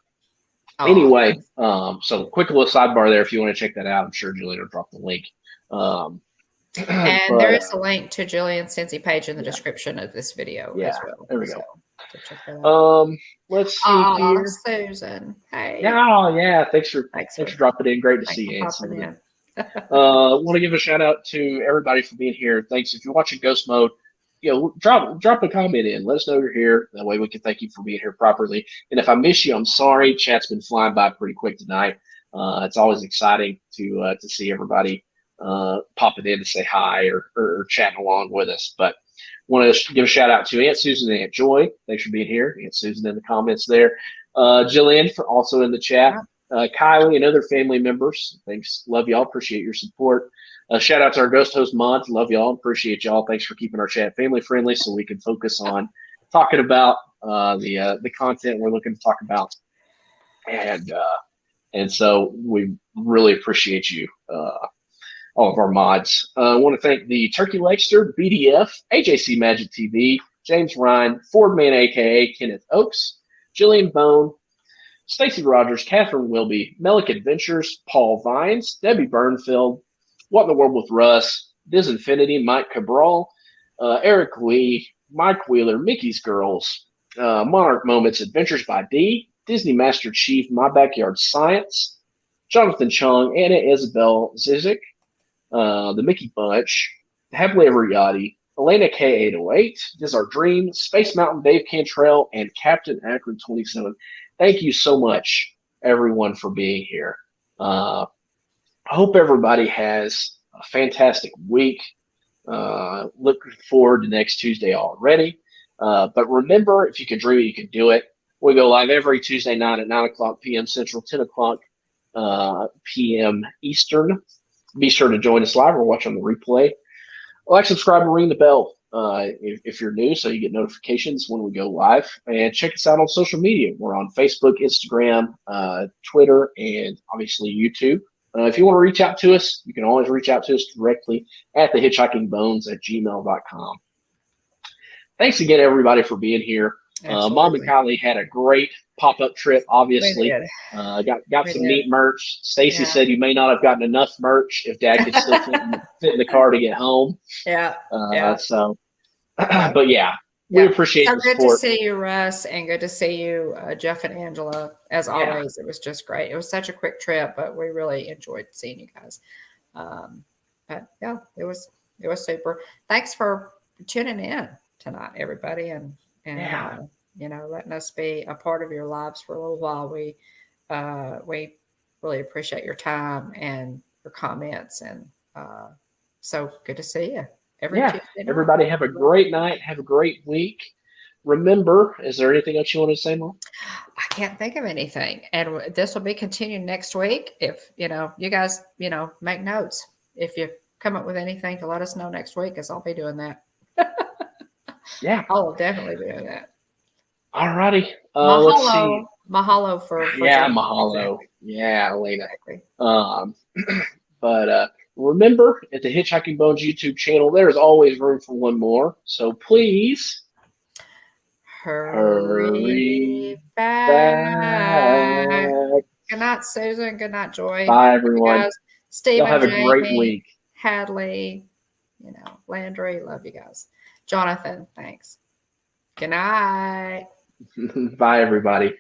anyway, so quick little sidebar there. If you want to check that out, I'm sure Julian will drop the link. And there is a link to Julian's Cincy page in the description of this video as well. There we go. Let's see here. Susan. Hey. Thanks for dropping in. Great to see you, Susan. Want to give a shout out to everybody for being here. Thanks. If you're watching Ghost Mode, drop a comment in. Let us know you're here. That way we can thank you for being here properly. And if I miss you, I'm sorry. Chat's been flying by pretty quick tonight. It's always exciting to see everybody popping in to say hi or chatting along with us. But want to give a shout out to Aunt Susan and Aunt Joy. Thanks for being here. Aunt Susan in the comments there. Jillian also in the chat. Kylie and other family members. Thanks. Love y'all. Appreciate your support. Shout out to our ghost host mods. Love y'all. Appreciate y'all. Thanks for keeping our chat family friendly so we can focus on talking about the content we're looking to talk about. And And so we really appreciate you, all of our mods. I want to thank the Turkey Legster, BDF, AJC Magic TV, James Ryan, Fordman, a.k.a. Kenneth Oakes, Jillian Bone, Stacy Rogers, Catherine Wilby, Melick Adventures, Paul Vines, Debbie Burnfield, What in the World with Russ, Diz Infinity, Mike Cabral, Eric Lee, Mike Wheeler, Mickey's Girls, Monarch Moments, Adventures by D, Disney Master Chief, My Backyard Science, Jonathan Chung, Anna Isabel Zizik, the Mickey Bunch, Happily Ever Yachty, Elena K808, This Is Our Dream, Space Mountain Dave Cantrell, and Captain Akron 27. Thank you so much, everyone, for being here. I hope everybody has a fantastic week. Looking forward to next Tuesday already. But remember, if you can dream it, you can do it. We go live every Tuesday night at 9 o'clock p.m. Central, 10 o'clock p.m. Eastern. Be sure to join us live or watch on the replay. Like, subscribe, and ring the bell if you're new so you get notifications when we go live. And check us out on social media. We're on Facebook, Instagram, Twitter, and obviously YouTube. If you want to reach out to us, you can always reach out to us directly at thehitchhikingbones@gmail.com. Thanks again, everybody, for being here. Mom and Kylie had a great pop-up trip, obviously. Got some neat merch. Stacy said you may not have gotten enough merch if Dad could still fit in the car to get home. So, but yeah, we appreciate the support. Good to see you, Russ, and good to see you, Jeff and Angela. As always, it was just great. It was such a quick trip, but we really enjoyed seeing you guys. But yeah, it was super. Thanks for tuning in tonight, everybody, and letting us be a part of your lives for a little while. We really appreciate your time and your comments, and so good to see you. Everybody have a great night. Have a great week. Remember, is there anything else you want to say, Mom? I can't think of anything, and this will be continued next week. If you guys, make notes. If you come up with anything to let us know next week, because I'll be doing that. I'll definitely be doing that. All righty. Let's see. Mahalo for mahalo. Yeah, Elena. But remember, at the Hitchhiking Bones YouTube channel, there's always room for one more. So please hurry back. Good night, Susan. Good night, Joy. Bye, everyone. Guys. Stephen, have a great week. Hadley, Landry, love you guys. Jonathan, thanks. Good night. Bye, everybody.